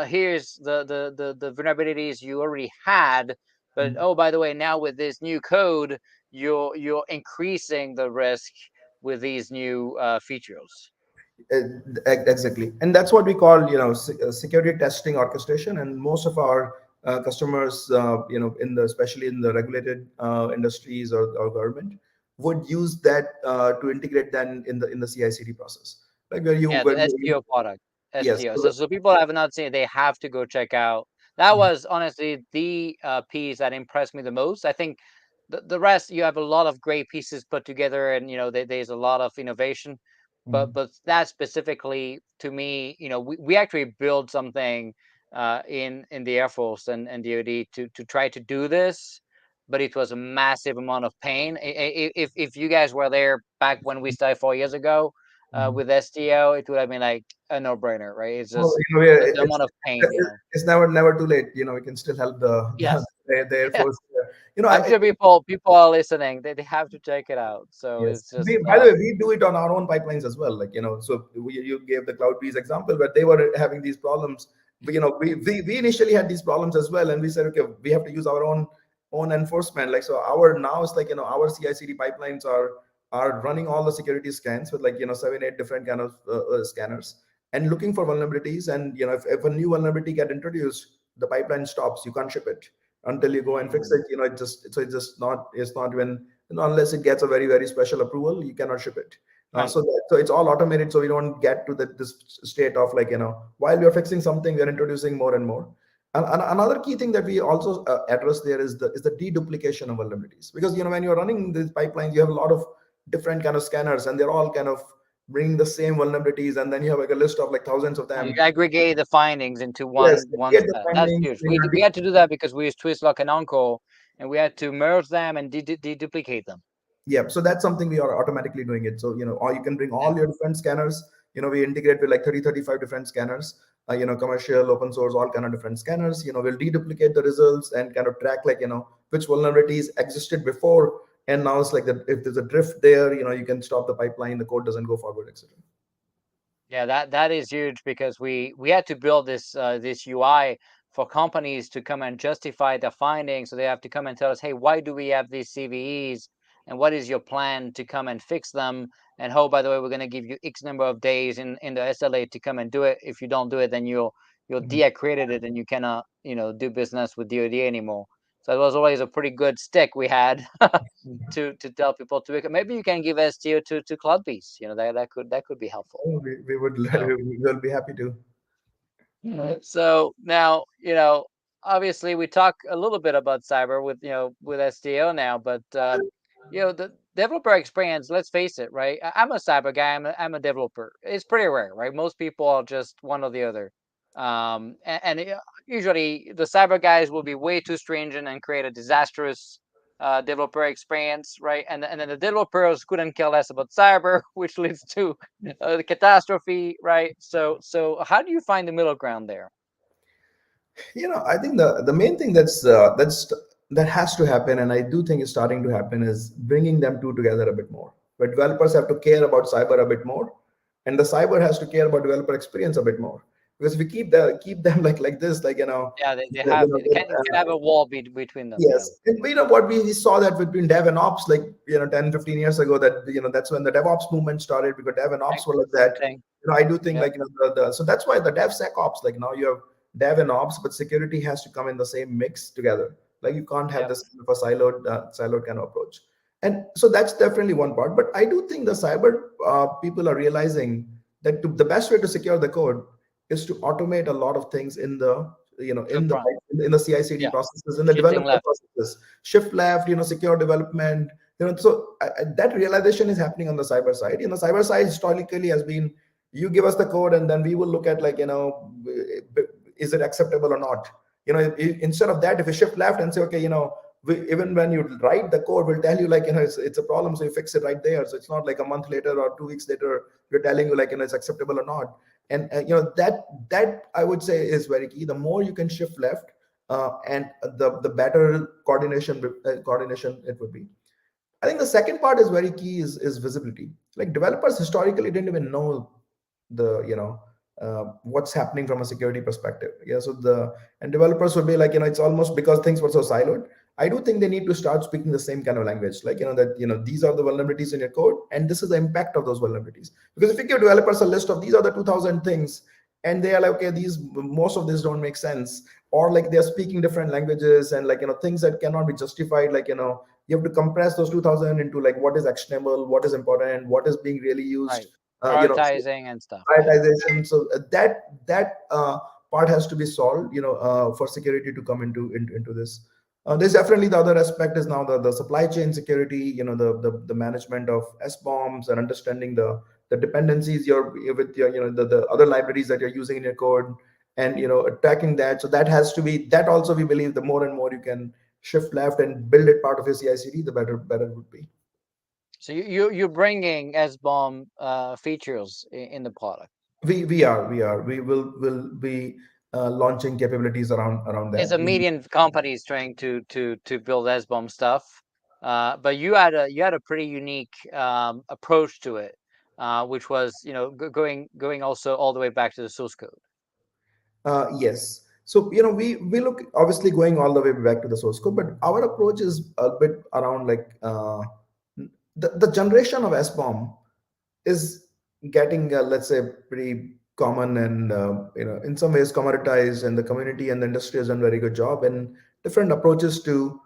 here's the vulnerabilities you already had, but Mhm. oh, by the way, now with this new code, you're increasing the risk with these new features. Exactly, and that's what we call security testing orchestration. And most of our customers, in the especially in the regulated industries or government, would use that to integrate then in the CI/CD process, like Yeah, where the you STO product, yes. STO. So people have not seen it, they have to go check out. That was honestly the piece that impressed me the most. I think the rest, you have a lot of great pieces put together, and there's a lot of innovation. Mhm. but that specifically to me, we actually build something in the Air Force and DoD to try to do this, but it was a massive amount of pain. If you guys were there back when we started 4 years ago Mhm. with STO, it would have been like a no-brainer, right? It's Well, just the it's amount of pain. it's never too late. We can still help Yes, the Air yes. Force. I'm sure people are listening. They have to check it out. So Yes. it's just By the way, we do it on our own pipelines as well. So you gave the CloudBees example where they were having these problems. We initially had these problems as well, and we said, okay, we have to use our own enforcement. Like, so our now it's like, our CI/CD pipelines are running all the security scans with, like, 7, 8 different kind of scanners and looking for vulnerabilities. And if a new vulnerability get introduced, the pipeline stops. You can't ship it until you go and fix mm, it. It's not even, unless it gets a very, very special approval, you cannot ship it. right. So it's all automated, so we don't get to this state of, like, while we are fixing something, we are introducing more and more. And another key thing that we also address there is the deduplication of vulnerabilities, because when you're running these pipelines, you have a lot of different kind of scanners, and they're all kind of bringing the same vulnerabilities, and then you have like a list of like thousands of You them. aggregate the findings into Yes, one get the set. That's findings. huge. We had to do that because we used Twistlock and Uncle, and we had to merge them and deduplicate them. Yep. So that's something we are automatically doing it. So, or you can bring Yeah. all your different scanners. We integrate with like 30, 35 different scanners, commercial, open source, all kind of different scanners. We'll deduplicate the results and kind of track, like, which vulnerabilities existed before. And now it's like that if there's a drift there, you can stop the pipeline, the code doesn't go forward, etc. Yeah, that is huge because we had to build this UI for companies to come and justify their findings. So they have to come and tell us, hey, why do we have these CVEs, and what is your plan to come and fix them? And oh, by the way, we're going to give you X number of days in the SLA to come and do it. If you don't do it, then you'll Mhm. deaccredited and you cannot do business with DoD anymore. So it was always a pretty good stick we had to tell people to it. Maybe you can give STO to CloudBees. That could be helpful. We would So, we will be happy to. so now, obviously we talk a little bit about cyber with STO now, but the developer experience, let's face it, right? I'm a cyber guy. I'm a developer. It's pretty rare, right? Most people are just one or the other. And usually the cyber guys will be way too stringent and create a disastrous developer experience, right? And then the developers couldn't care less about cyber, which leads to the catastrophe, right? So how do you find the middle ground there? I think the main thing that has to happen, and I do think is starting to happen, is bringing them two together a bit more. Where developers have to care about cyber a bit more, and the cyber has to care about developer experience a bit more. Because if we keep them like this, like, Yeah, they you have know, it can have a wall between them. Yeah, yes, and what we saw that between dev and ops, like, 10, 15 years ago, that that's when the DevOps movement started, because dev and ops were like same that. thing. I do think, Yeah, like, so that's why the DevSecOps, like, now you have dev and ops, but security has to come in the same mix together. Like, you can't have yeah, this kind of a siloed kind of approach. And so that's definitely one part. But I do think the cyber people are realizing that the best way to secure the code is to automate a lot of things in the up front. in the CI/CD Yeah, processes, in the shifting development left. processes, shift left, secure development. So that realization is happening on the cyber side. Cyber side historically has been, you give us the code, and then we will look at, like, is it acceptable or not. Instead of that, if you shift left and say, okay, even when you write the code, we'll tell you, like, it's a problem, so you fix it right there. So it's not like a month later or 2 weeks later we're telling you, like, it's acceptable or not. And that I would say is very key. The more you can shift left, and the better coordination it would be. I think the second part is very key, is visibility. Like, developers historically didn't even know the what's happening from a security perspective. Yeah, so the and developers would be like, it's almost because things were so siloed. I do think they need to start speaking the same kind of language, like, that these are the vulnerabilities in your code, and this is the impact of those vulnerabilities. Because if you give developers a list of these are the 2,000 things, and they are like, okay, these most of these don't make sense, or like they're speaking different languages, and, like, things that cannot be justified, like, you have to compress those 2,000 into, like, what is actionable, what is important, what is being really used. Right, So prioritizing and stuff. Yeah, prioritization. So that part has to be solved, for security to come into this. There's definitely the other aspect is now the supply chain security, the management of S bombs, and understanding the the dependencies you're with your, the other libraries that you're using in your code, and tracking that. So that has to be, that also we believe the more and more you can shift left and build it part of your CI/CD, the better it would be. So you're bringing SBOM features in the product. We will be launching capabilities around It's that. a median companies trying to build SBOM stuff, but you had a pretty unique approach to it, which was going also all the way back to the source code. Yes. So we look obviously going all the way back to the source code, but our approach is a bit around like the generation of SBOM is getting let's say pretty common, and in some ways commoditized, and the community and the industry has done a very good job in different approaches to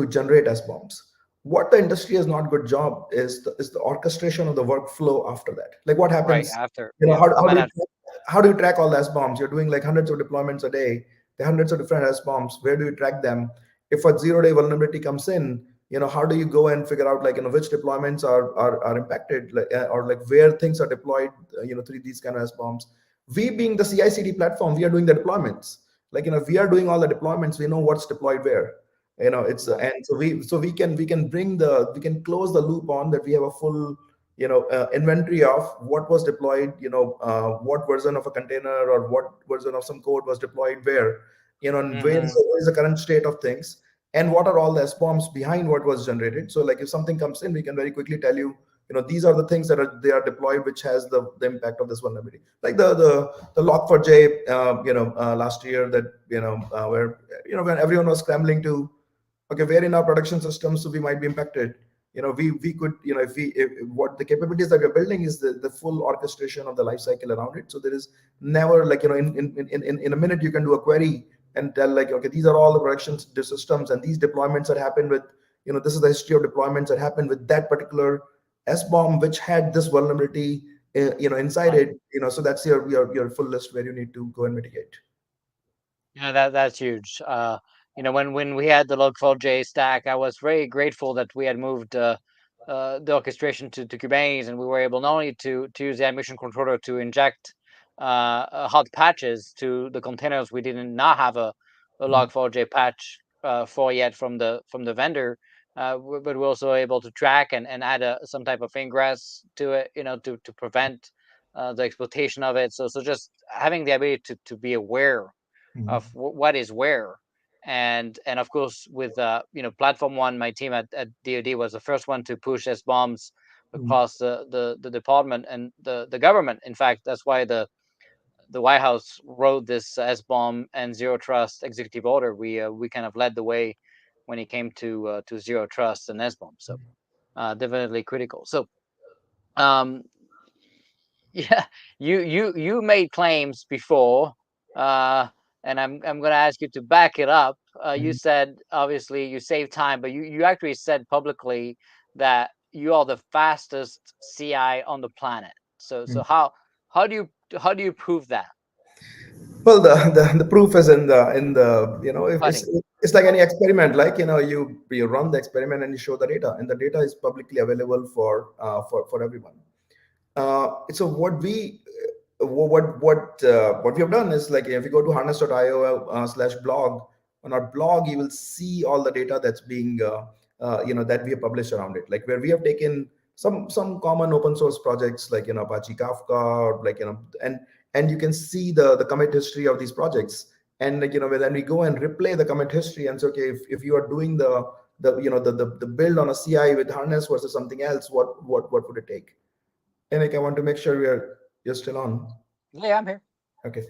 generate SBOMs. What the industry has not good job is the orchestration of the workflow after that. Like what Right happens, after, you know, yeah, how, the how do you management. how do you track all the SBOMs? You're doing like hundreds of deployments a day. There are hundreds of different SBOMs. Where do you track them? If a 0-day vulnerability comes in, how do you go and figure out like which deployments are impacted, like, or like where things are deployed, through these kind of SBOMs. We being the CI/CD platform, we are doing the deployments. Like we are doing all the deployments. We know what's deployed where. It's Right. and so we can close the loop on that. We have a full inventory of what was deployed, what version of a container or what version of some code was deployed where, and Mm-hmm. where is the current state of things, and what are all the SBOMs behind what was generated. So like if something comes in, we can very quickly tell you, these are the things that are deployed, which has the impact of this vulnerability. Like the log4j, last year, that where when everyone was scrambling to, okay, where in our production systems so we might be impacted. We could, if what the capabilities that we're building is the full orchestration of the life cycle around it. So there is never like, in a minute you can do a query and tell like, okay, these are all the production systems, and these deployments that happened with, this is the history of deployments that happened with that particular SBOM which had this vulnerability inside Right. it. So that's your full list where you need to go and mitigate. Yeah, that's huge. When we had the Log4j stack, I was very grateful that we had moved the orchestration to Kubernetes, and we were able not only to use the admission controller to inject hot patches to the containers we did not have a Mhm. Log4j patch for yet from the vendor, but we're also able to track and add some type of ingress to it, to prevent the exploitation of it. So just having the ability to be aware of Mhm. what is where. And of course, with platform one, my team at DoD was the first one to push S bombs Mhm. across the department and the government. In fact, that's why the White House wrote this S bomb and zero trust executive order. We kind of led the way when it came to zero trust and S bomb. So definitely critical. So um, yeah, you made claims before, uh, and I'm gonna ask you to back it up. You Mhm. said obviously you save time, but you actually said publicly that you are the fastest CI on the planet. So how do you prove that? Well, the proof is in the if Cutting. it's like any experiment. Like you run the experiment and you show the data, and the data is publicly available for everyone. So what we have done is, like, if you go to harness.io /blog, on our blog you will see all the data that's being that we have published around it, like where we have taken some common open source projects, like Apache Kafka, or like and you can see the commit history of these projects. And like then we go and replay the commit history and say, okay, if you are doing the build on a CI with harness versus something else, what would it take? And like, I want to make sure you're still on. Yeah, I'm here. Okay.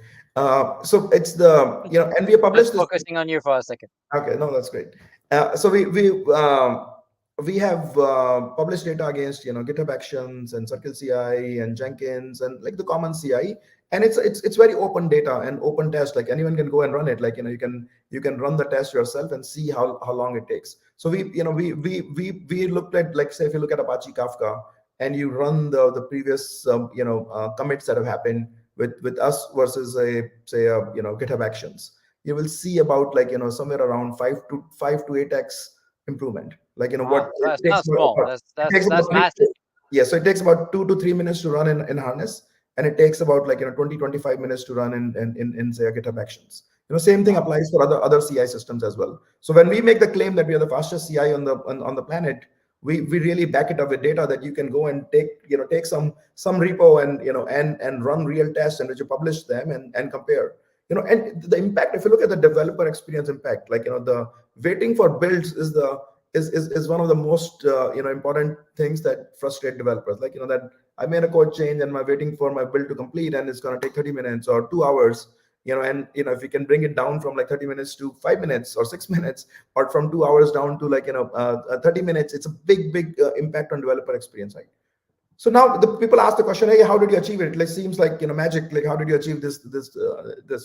So it's the and we Just published this. focusing on you for a second. Okay, no, that's great. So we have published data against GitHub Actions and Circle CI and Jenkins and like the common CI, and it's very open data and open test. Like anyone can go and run it. Like you can run the test yourself and see how long it takes. So we looked at, like, say if you look at Apache Kafka and you run the previous commits that have happened with us versus a say GitHub Actions, you will see about like somewhere around 5 to 8x improvement. Like what Wow, it that's takes not small. That's it that's takes that's about massive. Yeah, so it takes about 2 to 3 minutes to run in Harness, and it takes about like 20 to 25 minutes to run in say a GitHub Actions. Same thing Wow. applies for other CI systems as well. So when we make the claim that we are the fastest CI on the planet, we really back it up with data that you can go and take some repo and run real tests and which you publish them and compare. And the impact, if you look at the developer experience impact, like the waiting for builds is one of the most important things that frustrate developers, like that I made a code change and I'm waiting for my build to complete and it's going to take 30 minutes or 2 hours. And if you can bring it down from like 30 minutes to 5 minutes or 6 minutes, or from 2 hours down to like 30 minutes, it's a big impact on developer experience, right? So now the people ask the question, hey, how did you achieve it? Like seems like magic. Like how did you achieve this,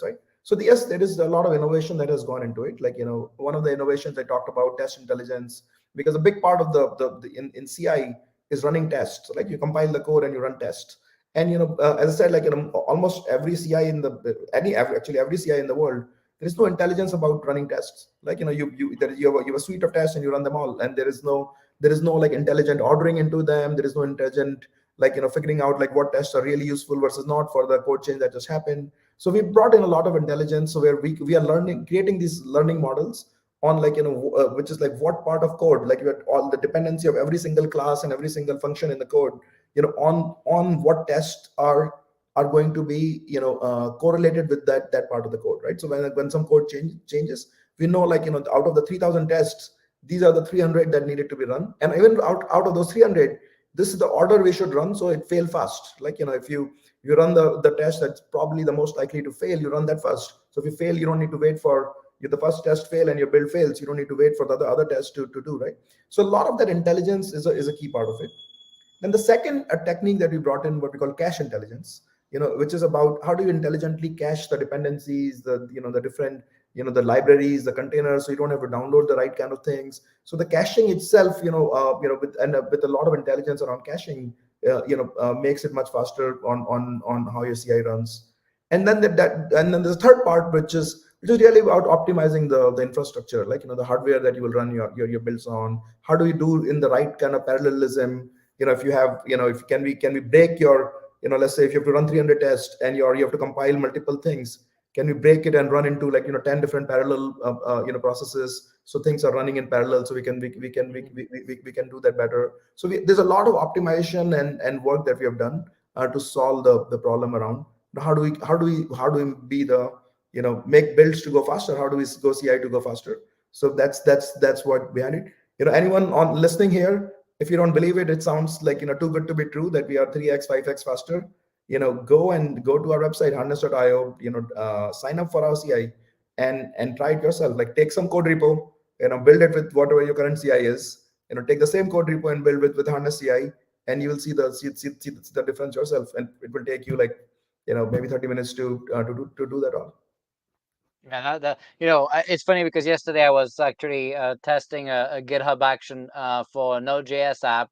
right? So yes, there is a lot of innovation that has gone into it. Like one of the innovations I talked about, test intelligence, because a big part of in CI is running tests. So, like you compile the code and you run tests. And as I said, like almost every CI in actually every CI in the world, there is no intelligence about running tests. Like you have a suite of tests and you run them all, and there is no like intelligent ordering into them. There is no intelligent like figuring out like what tests are really useful versus not for the code change that just happened. So we brought in a lot of intelligence, so where we are learning, creating these learning models on like which is like what part of code, like you have all the dependency of every single class and every single function in the code, on what tests are going to be correlated with that part of the code, right? So when some code changes, we know like out of the 3000 tests, these are the 300 that needed to be run, and even out of those 300, this is the order we should run so it fail fast. Like if you run the test that's probably the most likely to fail, you run that first. So if you fail, you don't need to wait for the first test fail and your build fails, you don't need to wait for the other tests to do, right? So a lot of that intelligence is a key part of it. Then the second technique that we brought in, what we call cache intelligence, which is about how do you intelligently cache the dependencies, the different, the libraries, the containers, so you don't have to download the right kind of things. So the caching itself, with a lot of intelligence around caching, makes it much faster on how your CI runs. And then the third part, which is really about optimizing the infrastructure, like the hardware that you will run your builds on. How do you do in the right kind of parallelism? If you have, if can we break your, let's say if you have to run 300 tests and you have to compile multiple things, can we break it and run into like 10 different parallel processes, so things are running in parallel, so we can do that better. So there's a lot of optimization and work that we have done to solve the problem around how do we be the, make builds to go faster, how do we go CI to go faster. So that's what behind it. Anyone on listening here, if you don't believe it, it sounds like too good to be true that we are 3x 5x faster. Go to our website harness.io, sign up for our CI and try it yourself. Like take some code repo, build it with whatever your current CI is. Take the same code repo and build with Harness CI, and you will see the difference yourself, and it will take you like maybe 30 minutes to do that all. Yeah, it's funny because yesterday I was actually testing a GitHub action for a Node.js app.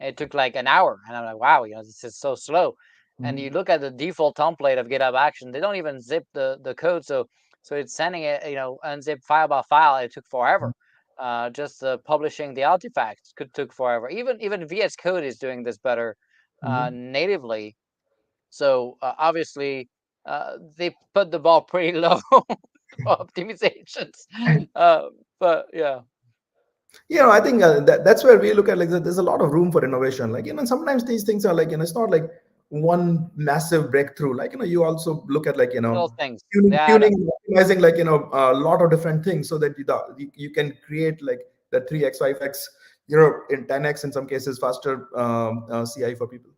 It took like an hour, and I'm like, wow, this is so slow. And you Mhm. look at the default template of GitHub action, they don't even zip the code, so it's sending it, unzip file by file. It took forever. Just publishing the artifacts took forever. Even VS Code is doing this better Mhm. natively. So obviously, they put the ball pretty low for optimizations. Uh, but yeah, I think that's where we look at like there's a lot of room for innovation. Like sometimes these things are like it's not like one massive breakthrough. Like you also look at like little things they tuning, add tuning, up. and optimizing like a lot of different things so that you can create like the 3x 5x, in 10x in some cases faster CI for people.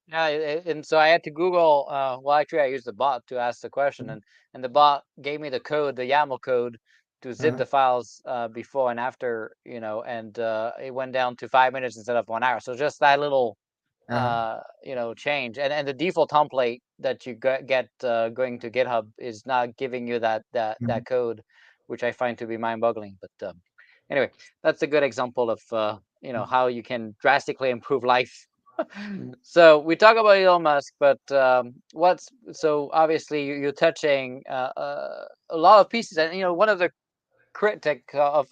Yeah, and so I had to Google. Well, actually, I used the bot to ask the question, and the bot gave me the code, the YAML code, to zip Uh-huh. the files before and after, and it went down to 5 minutes instead of 1 hour. So just that little Uh-huh. change, and the default template that you get going to GitHub is not giving you that code, which I find to be mind-boggling. But anyway, that's a good example of how you can drastically improve life. So we talk about Elon Musk, but what's so obviously you're touching a lot of pieces, and one of the critic of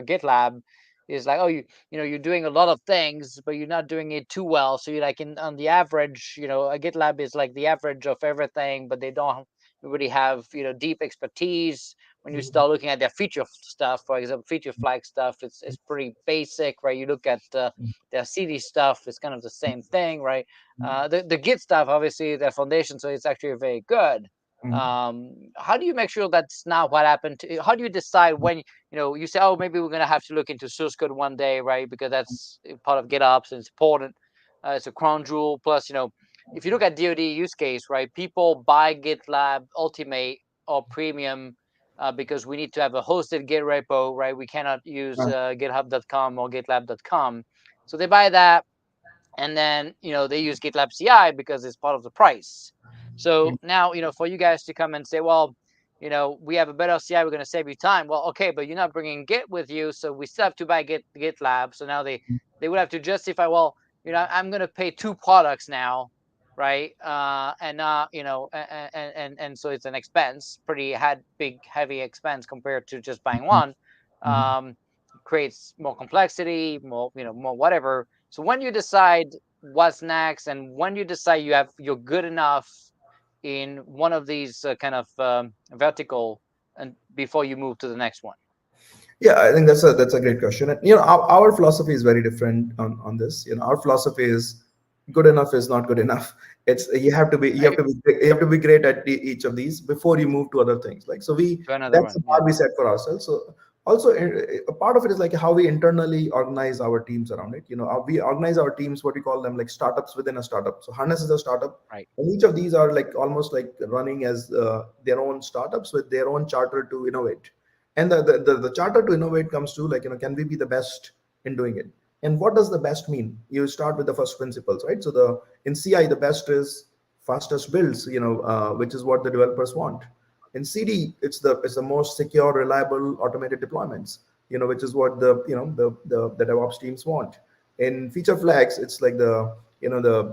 GitLab is like, oh, you're doing a lot of things, but you're not doing it too well. So you're like, in on the average, a GitLab is like the average of everything, but they don't really have deep expertise. When you Mhm. start looking at their feature stuff, for example, feature flag stuff, it's pretty basic, right? You look at their CD stuff, it's kind of the same thing, right? The Git stuff, obviously, their foundation, so it's actually very good. Mhm. How do you make sure that's not what happened to? How do you decide when you say, oh, maybe we're going to have to look into source code one day, right? Because that's part of GitOps and it's important. It's a crown jewel. Plus, if you look at DoD use case, right, people buy GitLab Ultimate or Premium because we need to have a hosted Git repo, right? We cannot use GitHub.com or GitLab.com. So they buy that, and then they use GitLab CI because it's part of the price. So now for you guys to come and say, well, we have a better CI, we're going to save you time. Well, okay, but you're not bringing Git with you, so we still have to buy GitLab. So now they would have to justify, well, I'm going to pay two products now, right? And and so it's an expense, pretty had big heavy expense compared to just buying one. Mhm. um Creates more complexity, more whatever. So when you decide what's next, and when you decide you're good enough in one of these kind of vertical, and before you move to the next one, Yeah, I think that's a great question. And, our philosophy is very different on this. Our philosophy is good enough is not good enough. It's you have to be you have right? to be you have to be great at each of these before you move to other things. Like so, we To another that's one, the yeah, bar we set for ourselves. So also a part of it is like how we internally organize our teams around it. We organize our teams what we call them like startups within a startup. So Harness is a startup, right. and each of these are like almost like running as their own startups with their own charter to innovate. And the charter to innovate comes to like, can we be the best in doing it? And what does the best mean? You start with the first principles, right? So the in CI, the best is fastest builds, which is what the developers want. In CD, it's the most secure, reliable, automated deployments, which is what the DevOps teams want. In feature flags, it's like the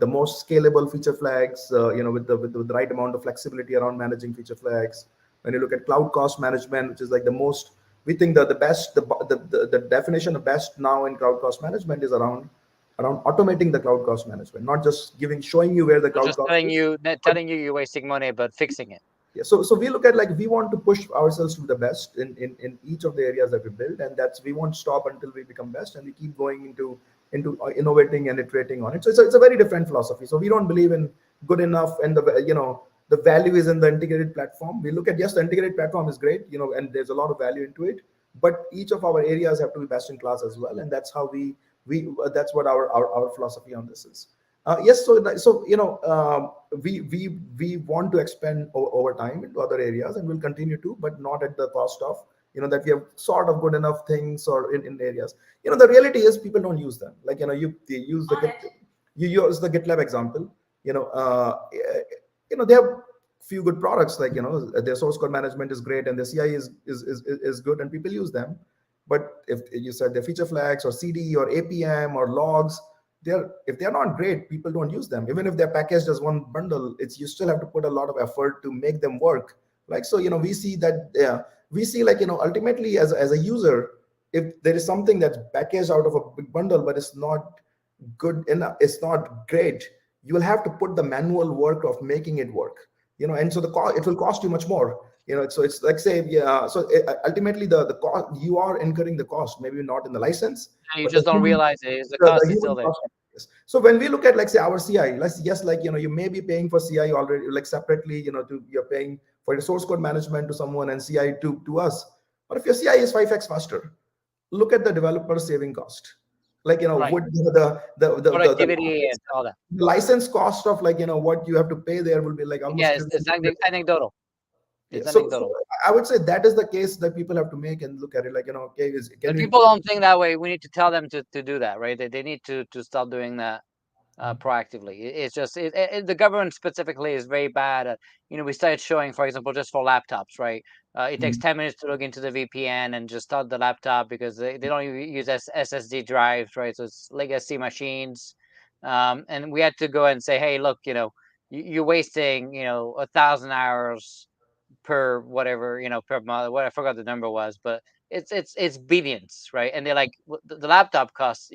most scalable feature flags, with the right amount of flexibility around managing feature flags. When you look at cloud cost management, which is like the most, we think that the best, the definition of best now in cloud cost management is around automating the cloud cost management, not just showing you where the Not cloud just cost telling is, you but telling you you're wasting money, but fixing it. yeah. So we look at like we want to push ourselves to the best in each of the areas that we build, and that's we won't stop until we become best, and we keep going into innovating and iterating on it. So it's a very different philosophy. So we don't believe in good enough, and the value is in the integrated platform. We look at, yes, the integrated platform is great, and there's a lot of value into it, but each of our areas have to be best in class as well, and that's how we that's what our philosophy on this is. Yes, so we want to expand over time into other areas, and we'll continue to, but not at the cost of that we have sort of good enough things or in areas. The reality is people don't use them. Like they use you use the GitLab example. They have few good products, like their source code management is great, and the CI is good, and people use them. But if you said the feature flags or CD or APM or logs, if they're not great, people don't use them. Even if they're packaged as one bundle, it's you still have to put a lot of effort to make them work. Like so, we see that, yeah, we see like ultimately as a user, if there is something that's packaged out of a big bundle but it's not good enough, it's not great, you will have to put the manual work of making it work. And so it will cost you much more. So it's like, say, yeah, so ultimately the cost, you are incurring the cost, maybe not in the license, You but the just don't human realize it. The the cost is human still there. cost. Yes. So when we look at, like, say, our CI, let's, yes, like, you may be paying for CI already, like separately, you're paying for your source code management to someone and CI to us. But if your CI is 5x faster, look at the developer saving cost. Like, Right. would Productivity and all that. the license cost of, like, what you have to pay there will be like Yeah, almost it's trivial. anecdotal. Yeah. It's So anecdotal. I would say that is the case that people have to make and look at it, like, okay, can But we? people don't think that way. We need to tell them to do that, right? They need to start doing that proactively. It's just the government specifically is very bad at. We started showing, for example, just for laptops, right? It takes Mhm. 10 minutes to log into the VPN and just start the laptop because they don't even use SSD drives, right? So it's legacy machines, and we had to go and say, hey, look, you're wasting 1,000 hours per whatever per month. What I forgot the number was, but it's billions, right? And they're like, the laptop costs,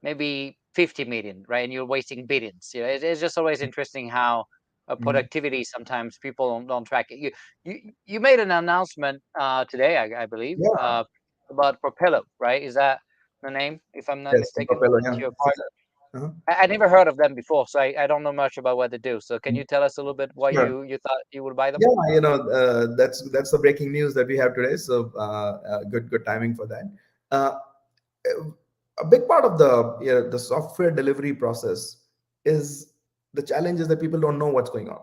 maybe 50 million, right? And you're wasting billions. It's just always interesting how Mhm. productivity, sometimes people don't track it. You made an announcement today, I believe, Yeah. about Propello, right? Is that the name, if I'm not Yes, the mistaken? propeller. It's Yeah. your part. Uh-huh. I never heard of them before, so I don't know much about what they do. So can you tell us a little bit why Sure. you thought you would buy them? Yeah, that's the breaking news that we have today. So good timing for that. Uh, a big part of the software delivery process is the challenge is that people don't know what's going on.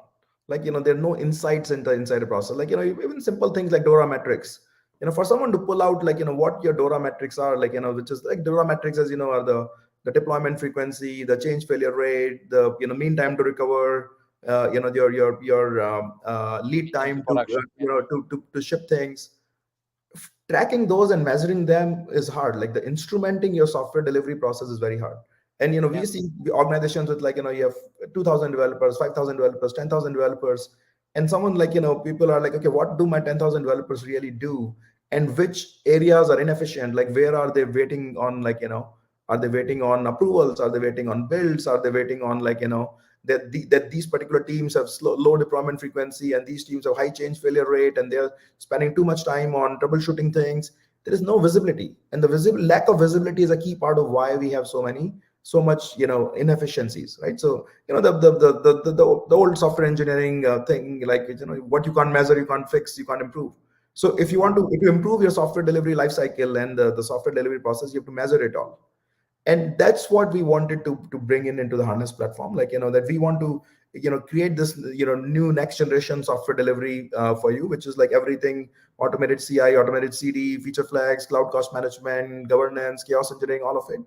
Like there are no insights inside the process. Like even simple things like Dora metrics. For someone to pull out like what your Dora metrics are, like which is like Dora metrics, as you know, are the deployment frequency, the change failure rate, the mean time to recover, your lead Into time to production. Yeah. to ship things. Tracking those and measuring them is hard. Like the instrumenting your software delivery process is very hard. And Yeah. we see organizations with like you have 2,000 developers, 5,000 developers, 10,000 developers, and someone like people are like, okay, what do my 10,000 developers really do, and which areas are inefficient? Like where are they waiting on, like are they waiting on approvals, are they waiting on builds, are they waiting on like that these particular teams have low deployment frequency, and these teams have high change failure rate, and they're spending too much time on troubleshooting things. There is no visibility, and the lack of visibility is a key part of why we have so much inefficiencies, right? So the old software engineering thing, like what you can't measure, you can't fix, you can't improve. So if you improve your software delivery lifecycle and the software delivery process, you have to measure it all. And that's what we wanted to bring into the Harness platform, like that we want to create this new next generation software delivery for you, which is like everything: automated CI, automated CD, feature flags, cloud cost management, governance, chaos engineering, all of it.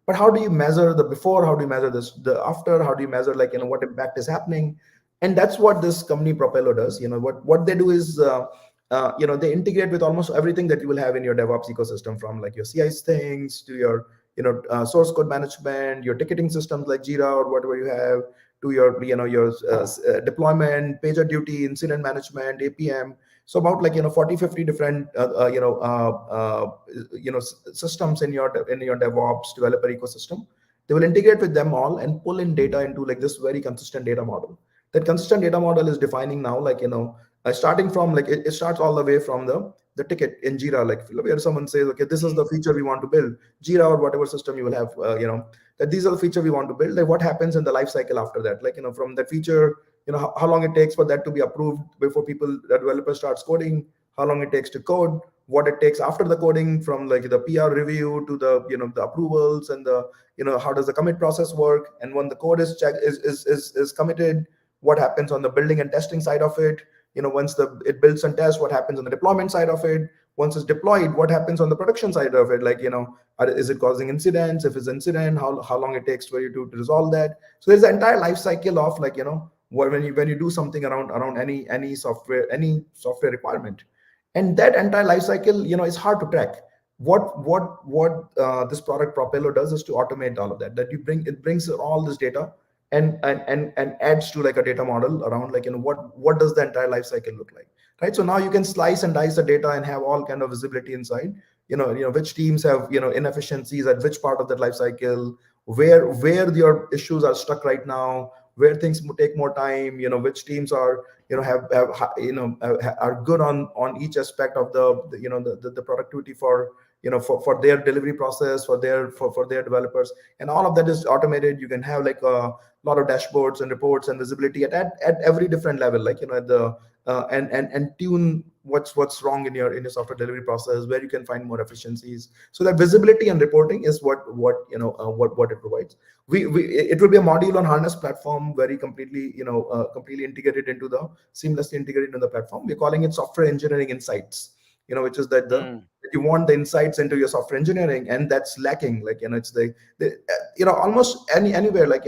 But how do you measure the before, how do you measure the after, how do you measure like what impact is happening? And that's what this company Propello does. What they do is they integrate with almost everything that you will have in your DevOps ecosystem, from like your CI things to your source code management, your ticketing systems like Jira or whatever you have, to your your deployment, pager duty, incident management, APM. So about like 40 50 different systems in your DevOps developer ecosystem. They will integrate with them all and pull in data into like this very consistent data model. That consistent data model is defining now, like starting from like it starts all the way from the ticket in Jira, like where someone says, okay, this is the feature we want to build. Jira or whatever system you will have, that these are the feature we want to build. Like what happens in the life cycle after that? Like from that feature, how long it takes for that to be approved before the developer starts coding, how long it takes to code, what it takes after the coding, from like the PR review to the the approvals, and the how does the commit process work, and when the code is checked is committed, what happens on the building and testing side of it. Once it builds and tests, what happens on the deployment side of it. Once it's deployed, what happens on the production side of it? Like is it causing incidents? If it's incident, how long it takes for you to resolve that? So there's the entire life cycle of like when you do something around any software requirement. And that entire life cycle is hard to track. What this product Propello does is to automate all of that. That you bring it brings all this data and adds to like a data model around like what does the entire life cycle look like, right? So now you can slice and dice the data and have all kind of visibility inside. Which teams have inefficiencies at which part of that life cycle, where your issues are stuck right now, where things take more time, which teams are have are good on each aspect of the productivity for for their delivery process, for their developers. And all of that is automated. You can have like a lot of dashboards and reports and visibility at every different level, like at the and tune what's wrong in your software delivery process, where you can find more efficiencies. So that visibility and reporting is what it provides. We It will be a module on Harness platform, very completely integrated into the seamlessly integrated into the platform. We're calling it software engineering insights, which is Mm. that you want the insights into your software engineering, and that's lacking. Like it's almost anywhere, like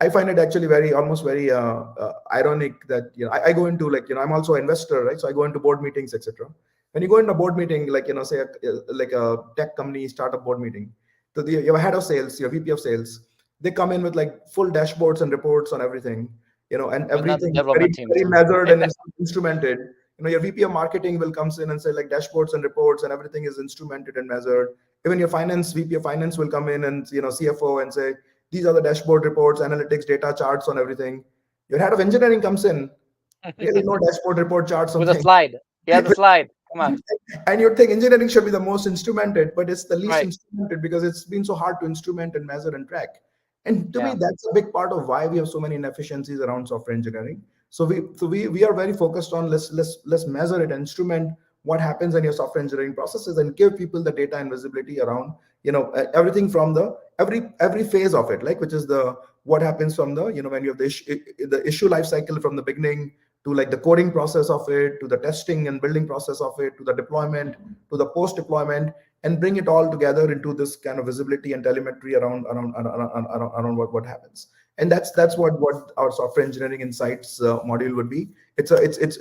I find it actually almost very ironic that I go into, like I'm also an investor, right? So I go into board meetings, etc. When you go into a board meeting, like say like a tech company startup board meeting, so your head of sales, your VP of sales, they come in with like full dashboards and reports on everything, and But not the everything very development teams. very measured and instrumented. Your VP of marketing will comes in and say like dashboards and reports and everything is instrumented and measured. Even your finance VP of finance will come in and CFO and say these are the dashboard reports, analytics, data charts on everything. Your head of engineering comes in, really no dashboard report chart With a something. slide. Yeah, the slide. Come on. And you'd think engineering should be the most instrumented, but it's the least Right. instrumented because it's been so hard to instrument and measure and track. And to me, Yeah. that's a big part of why we have so many inefficiencies around software engineering. So we are very focused on let's measure it and instrument what happens in your software engineering processes and give people the data and visibility around everything from the every phase of it, like which is the what happens from the when you have the issue life cycle from the beginning to like the coding process of it, to the testing and building process of it, to the deployment, to the post deployment, and bring it all together into this kind of visibility and telemetry around what happens. And that's what our software engineering insights module would be. It's this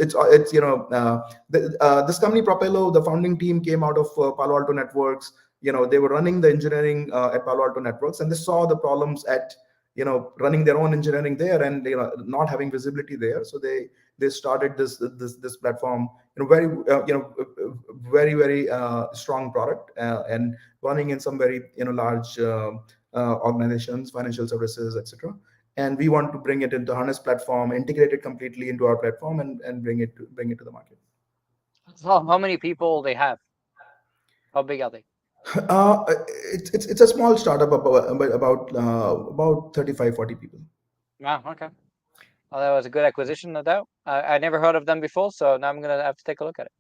company Propello, the founding team came out of Palo Alto Networks. They were running the engineering at Palo Alto Networks, and they saw the problems at running their own engineering there, and not having visibility there. So they started this platform, very very strong product, and running in some very large organizations, financial services, etc. And we want to bring it into Harness platform, integrate it completely into our platform, and bring it to the market. How many people they have? How big are they? uh, it's a small startup about 35-40 people. Wow. Okay. Well, that was a good acquisition, no doubt. I never heard of them before, so now I'm gonna have to take a look at it.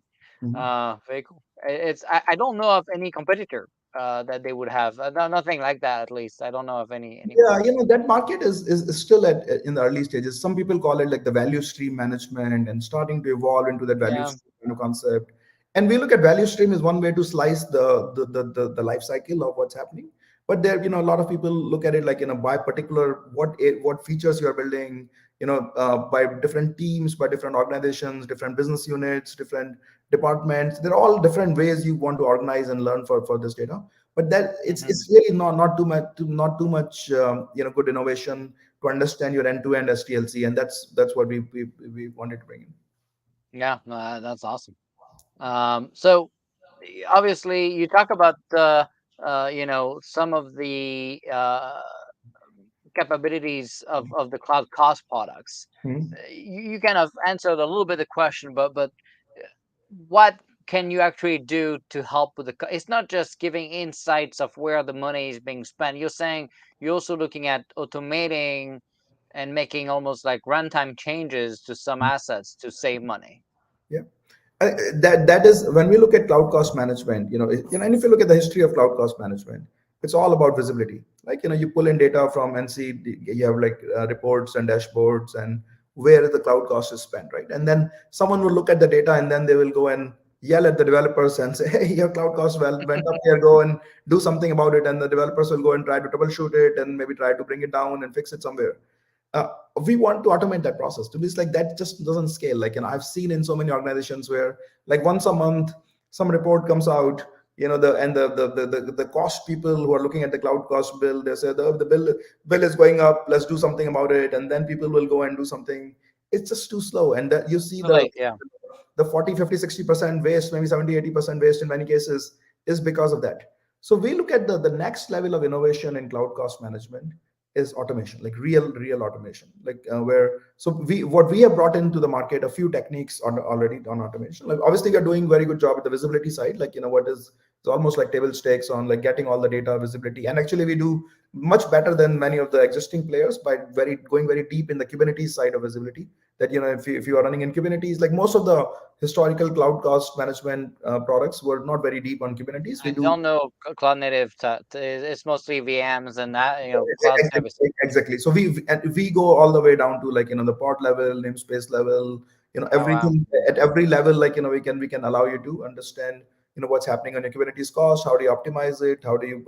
Mhm. Very cool. I don't know of any competitor that they would have. No, nothing like that, at least. I don't know of anyone Yeah, else. that market is still in the early stages. Some people call it like the value stream management and starting to evolve into that value Yeah. stream concept. And we look at value stream as one way to slice the life cycle of what's happening. But there, a lot of people look at it like, by particular what features you are building, by different teams, by different organizations, different business units, different departments. There are all different ways you want to organize and learn for this data. But that Hmm. it's really not too much good innovation to understand your end-to-end STLC, and that's what we wanted to bring in. Yeah, no, that's awesome. So obviously you talk about some of the capabilities of the cloud cost products. Mhm. You kind of answered a little bit the question, but what can you actually do to help with it's not just giving insights of where the money is being spent. You're saying you're also looking at automating and making almost like runtime changes to some assets to save money. Yeah. That is when we look at cloud cost management, and if you look at the history of cloud cost management, it's all about visibility. Like, you pull in data from and see, you have like reports and dashboards and where the cloud cost is spent, right? And then someone will look at the data and then they will go and yell at the developers and say, hey, your cloud cost went up here, go and do something about it. And the developers will go and try to troubleshoot it and maybe try to bring it down and fix it somewhere. uh, we want to automate that process to be like that just doesn't scale. Like, I've seen in so many organizations where like once a month some report comes out, the cost people who are looking at the cloud cost bill, they say the bill is going up, let's do something about it, and then people will go and do something. It's just too slow, and that you see Too late, yeah. the 40, 50, 60% waste, maybe 70, 80% waste in many cases is because of that. So we look at the next level of innovation in cloud cost management is automation, like real automation, like where so we what we have brought into the market a few techniques on already on automation. Like obviously we are doing very good job at the visibility side, like what is it's almost like table stakes on like getting all the data visibility, and actually we do much better than many of the existing players by going very deep in the Kubernetes side of visibility. That if you are running in Kubernetes, like most of the historical cloud cost management products were not very deep on Kubernetes. We I do don't know cloud native. It's mostly VMs and that, cloud services. Exactly. So we go all the way down to like the pod level, namespace level, Oh wow. everything at every level. Like we can allow you to understand what's happening on your Kubernetes cost. How do you optimize it? How do you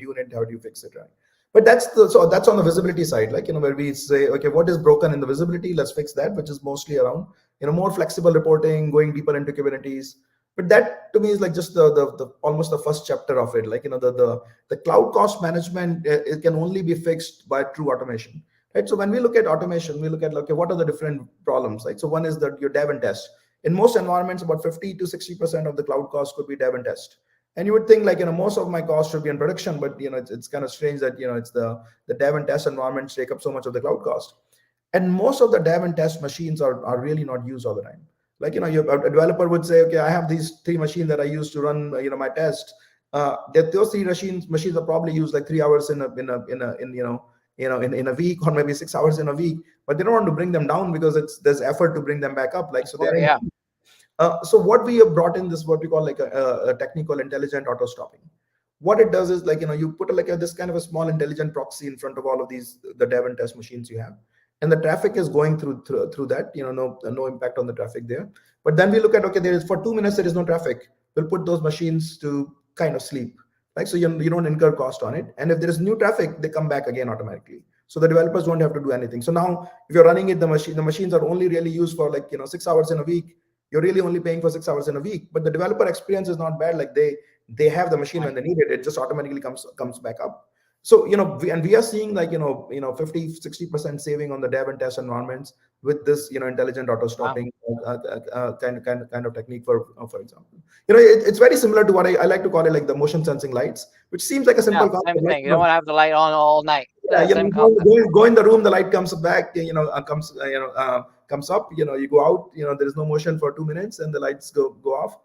tune it? How do you fix it? Right. But that's on the visibility side. Like where we say, okay, what is broken in the visibility? Let's fix that, which is mostly around more flexible reporting, going deeper into Kubernetes. But that to me is like just the almost the first chapter of it. Like the cloud cost management, it can only be fixed by true automation, right? So when we look at automation, we look at, okay, what are the different problems, right? So one is that your dev and test. In most environments, about 50 to 60% of the cloud cost could be dev and test. And you would think like, most of my cost should be in production, but it's kind of strange that it's the dev and test environments take up so much of the cloud cost. And most of the dev and test machines are really not used all the time. Like, a developer would say, okay, I have these three machines that I use to run my test. That those three machines are probably used like 3 hours in a week, or maybe 6 hours in a week, but they don't want to bring them down because there's effort to bring them back up, like, so they're in. Yeah. So what we have brought in this, what we call like a technical intelligent auto stopping. What it does is, like, you put like this kind of a small intelligent proxy in front of all of these, the dev and test machines you have, and the traffic is going through that. No impact on the traffic there. But then we look at, okay, there is, for 2 minutes there is no traffic. We'll put those machines to kind of sleep, right? So you don't incur cost on it. And if there is new traffic, they come back again automatically. So the developers don't have to do anything. So now, if you're running it, the machines are only really used for, like, 6 hours in a week. You're really only paying for 6 hours in a week, but the developer experience is not bad. Like, they have the machine when Right. they need it. It just automatically comes back up. So, we are seeing, like, 50-60% saving on the dev and test environments with this, intelligent auto Wow. stopping kind of technique, for example. It's very similar to what I like to call it, like the motion sensing lights, which seems like a Yeah, simple same concept, like, thing. You don't want to have the light on all night. yeah, Same concept. go in the room, the light comes back, comes up, you go out, there is no motion for 2 minutes, and the lights go off.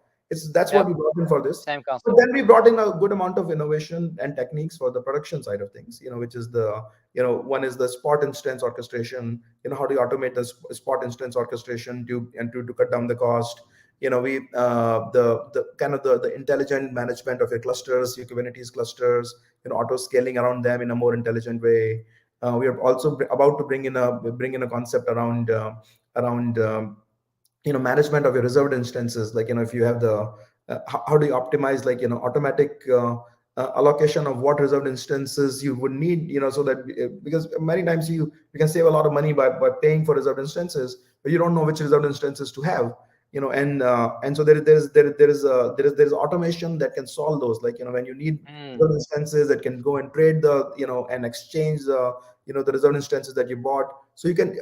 That's what Yep, we brought in for this. same But concept. then we brought in a good amount of innovation and techniques for the production side of things, which is one is the spot instance orchestration. How do you automate the spot instance orchestration to cut down the cost? We the kind of the intelligent management of your clusters, your Kubernetes clusters, auto scaling around them in a more intelligent way. We are also about to bring in a concept around management of your reserved instances. Like, if you have how do you optimize, like, automatic allocation of what reserved instances you would need, so that, because many times you can save a lot of money by paying for reserved instances, but you don't know which reserved instances to have. And so there is automation that can solve those, like, when you need Mm, reserved instances, that can go and trade and exchange the reserved instances that you bought. So you can,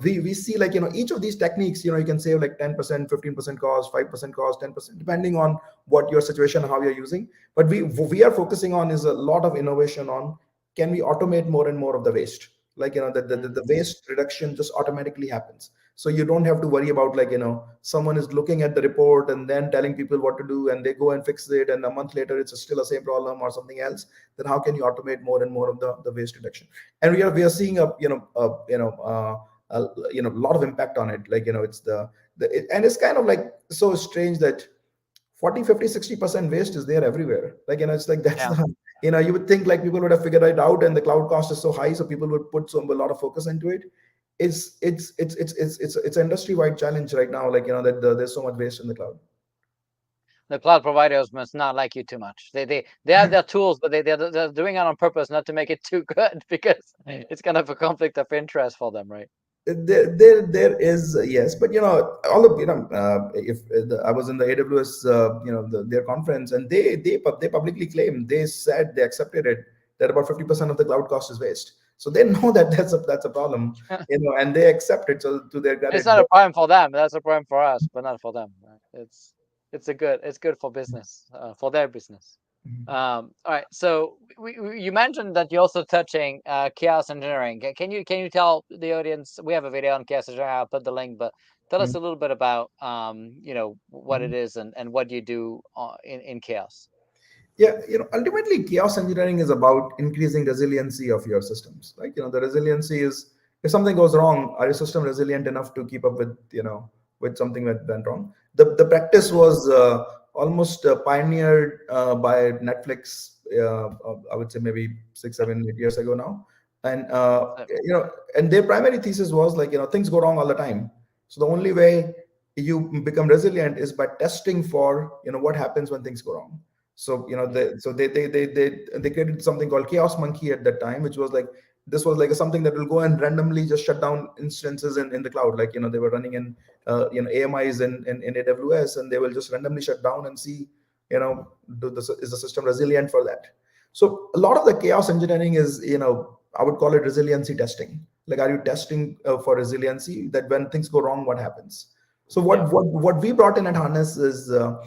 we see, like, each of these techniques, you can save like 10%, 15% cost, 5% cost, 10%, depending on what your situation, how you're using. But we are focusing on is a lot of innovation on, can we automate more and more of the waste? Like, the mm, waste reduction just automatically happens. So you don't have to worry about, like, someone is looking at the report and then telling people what to do, and they go and fix it, and a month later it's still the same problem or something else. Then how can you automate more and more of the waste reduction? And we are seeing a lot of impact on it. Like, it's and it's kind of like so strange that 40, 50, 60% waste is there everywhere. Like, it's like, that's yeah. the, you would think, like, people would have figured it out, and the cloud cost is so high, so people would put a lot of focus into it. It's an industry wide challenge right now, like, that there's so much waste in the cloud. The cloud providers must not like you too much. They have their tools, but they're doing it on purpose not to make it too good because it's kind of a conflict of interest for them, right? There is, yes, but, all of, if I was in the AWS, their conference, and they publicly claim, they said they accepted it, that about 50% of the cloud cost is waste. So they know that that's a problem, and they accept it. So, to their It's credit. not a problem for them. That's a problem for us, but not for them. Right? It's good for business, for their business. All right. So you mentioned that you're also touching chaos engineering. Can you tell the audience? We have a video on chaos engineering. I'll put the link, but tell us Mhm. a little bit about what it Mhm. is and what you do in chaos. Yeah, ultimately, chaos engineering is about increasing resiliency of your systems. Like, the resiliency is, if something goes wrong, are your system resilient enough to keep up with something that went wrong? The practice was almost pioneered by Netflix. I would say maybe 6, 7, 8 years ago now. And So, and their primary thesis was, like, things go wrong all the time. So the only way you become resilient is by testing for what happens when things go wrong. So, mm, they created something called Chaos Monkey at that time, which was like, this was like something that will go and randomly just shut down instances in the cloud. Like, they were running in AMIs in AWS, and they will just randomly shut down and see, is the system resilient for that? So a lot of the chaos engineering is, I would call it resiliency testing. Like, are you testing for resiliency, that when things go wrong, what happens? So Yeah. what we brought in at Harness is a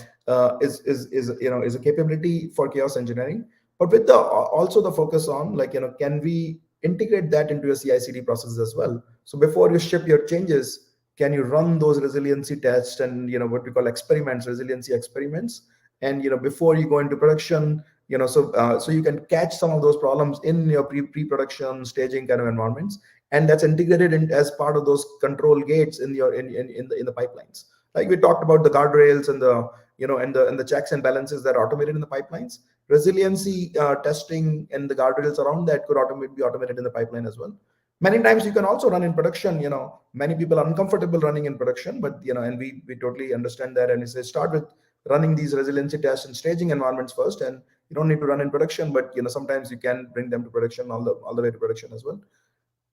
capability for chaos engineering, but with the also the focus on, like, can we integrate that into your CI/CD processes as well? So before you ship your changes, can you run those resiliency tests and, what we call experiments, resiliency experiments, and, before you go into production, so you can catch some of those problems in your pre-production staging kind of environments, and that's integrated in as part of those control gates in your in the pipelines. Like we talked about the guardrails and the and the checks and balances that are automated in the pipelines. Resiliency testing and the guardrails around that could be automated in the pipeline as well. Many times you can also run in production. Many people are uncomfortable running in production, but and we totally understand that, and we say start with running these resiliency tests and staging environments first, and you don't need to run in production, but sometimes you can bring them to production, all the way to production as well.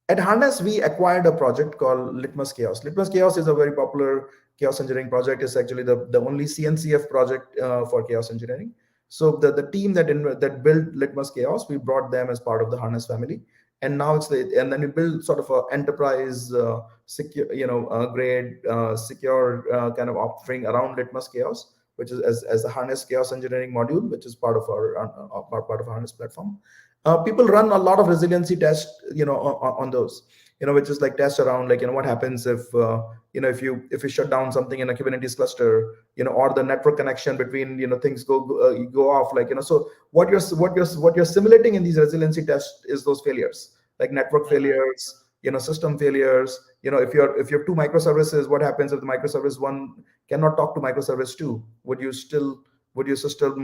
At Harness, we acquired a project called Litmus Chaos. Litmus Chaos is a very popular chaos engineering project. It's actually the only CNCF project for chaos engineering. So the team that built Litmus Chaos, we brought them as part of the Harness family, and now and then we build sort of a enterprise secure, grade secure kind of offering around Litmus Chaos, which is as a Harness Chaos Engineering module, which is part of Harness platform. People run a lot of resiliency tests, on those, which is like tests around, like, what happens if if you shut down something in a Kubernetes cluster, or the network connection between, things go off, like, so what you're simulating in these resiliency tests is those failures, like network Hmm. failures, system failures. If you have two microservices, what happens if the microservice one cannot talk to microservice two? Would your system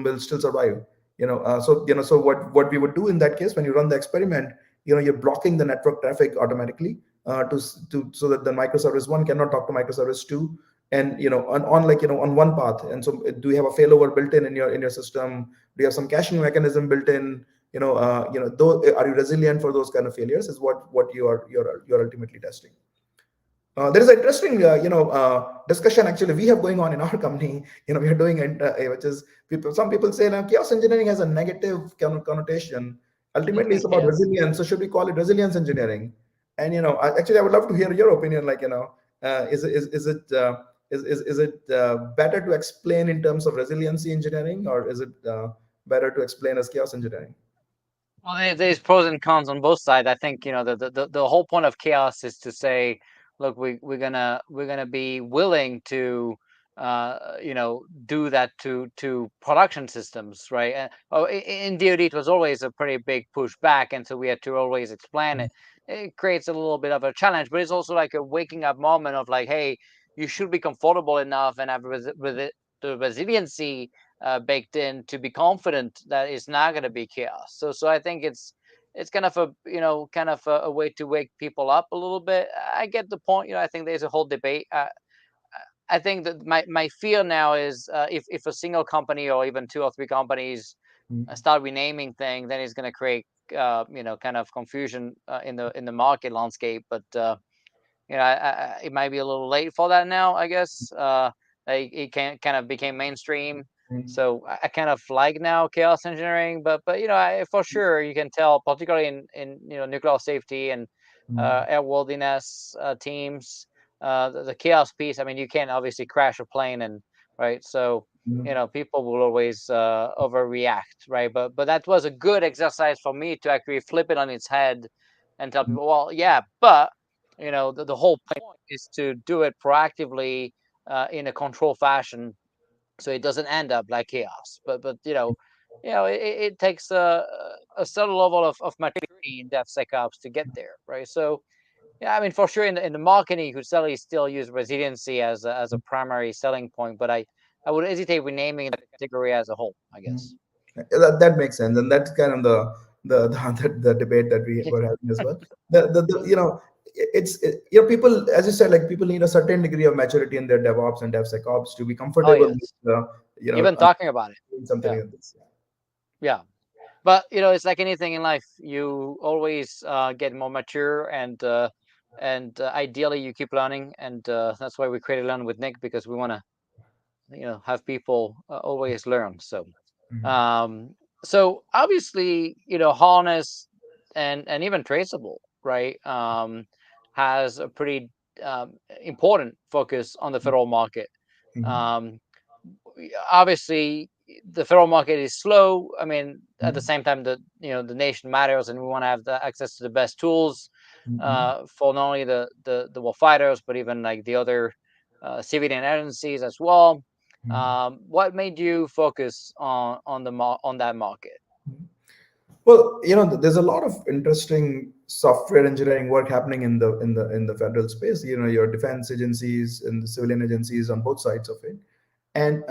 will still survive? So what we would do in that case, when you run the experiment, you're blocking the network traffic automatically, to so that the microservice one cannot talk to microservice two, and on like, on one path. And so, do you have a failover built in your system? Do you have some caching mechanism built in? Though, are you resilient for those kind of failures? Is what you're ultimately testing. There is an interesting, discussion actually we have going on in our company. We are doing it, which is, some people say now chaos engineering has a negative connotation. Ultimately, it's about Yes. resilience. So should we call it resilience engineering? And actually, I would love to hear your opinion. Like, is it better to explain in terms of resiliency engineering, or is it better to explain as chaos engineering? Well, there's pros and cons on both sides. I think the whole point of chaos is to say, look, we're gonna be willing to do that to production systems, right? In DoD, it was always a pretty big pushback, and so we had to always explain it. It creates a little bit of a challenge, but it's also like a waking up moment of like, hey, you should be comfortable enough and have the resiliency baked in to be confident that it's not going to be chaos. So I think it's kind of a a way to wake people up a little bit. I get the point. I think there's a whole debate. I think that my fear now is if a single company or even two or three companies start renaming things, then it's going to create kind of confusion in the market landscape. But it might be a little late for that now, I guess. It can kind of became mainstream, so I kind of like now chaos engineering, but for sure you can tell, particularly in nuclear safety and airworthiness teams, the chaos piece. I mean, you can't obviously crash a plane, and right, so people will always overreact, right? But that was a good exercise for me to actually flip it on its head and tell people, well, yeah, but the whole point is to do it proactively in a controlled fashion, so it doesn't end up like chaos. But it takes a certain level of maturity in DevSecOps to get there, right? So yeah, I mean, for sure, in the marketing, you could certainly still use resiliency as a primary selling point, but I would hesitate renaming the category as a whole, I guess. Yeah, that makes sense, and that's kind of the debate that we were having as well. People, as you said, like, people need a certain degree of maturity in their DevOps and DevSecOps to be Oh comfortable yes, with, even talking about it. doing something Yeah, like this. yeah. But it's like anything in life. You always get more mature, and ideally you keep learning, and that's why we created Learn with Nick, because we want to have people always learn. Um, so obviously, Harness and even Traceable, right, has a pretty um, important focus on the federal market. Mhm. Um, Obviously, the federal market is slow. I mean, at the Mhm. same time, the nation matters, and we want to have the access to the best tools Mhm. for not only the war fighters, but even like the other civilian agencies as well. Mhm. What made you focus on that market? Well, there's a lot of interesting software engineering work happening in the federal space. Your defense agencies and the civilian agencies on both sides of it, and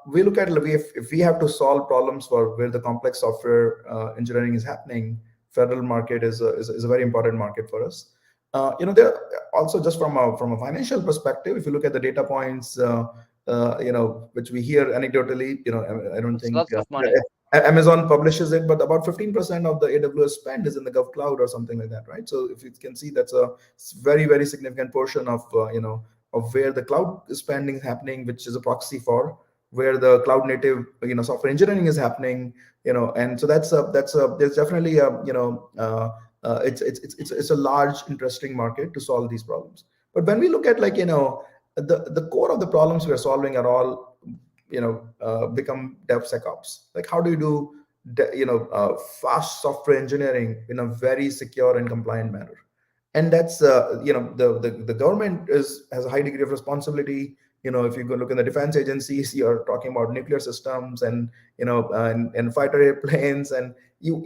we look at like, if we have to solve problems for where the complex software engineering is happening, federal market is a very important market for us. There also, just from a financial perspective, if you look at the data points, which we hear anecdotally, I don't It's think lots of money. Amazon publishes it, but about 15% of the AWS spend is in the Gov Cloud or something like that, right? So if you can see, that's a very, very significant portion of where the cloud spending is happening, which is a proxy for where the cloud native software engineering is happening. And so that's a there's definitely it's a large interesting market to solve these problems. But when we look at the core of the problems we are solving are all become DevSecOps. Like, how do you do fast software engineering in a very secure and compliant manner? And that's the government has a high degree of responsibility. If you go look in the defense agencies, you're talking about nuclear systems and and fighter airplanes, and you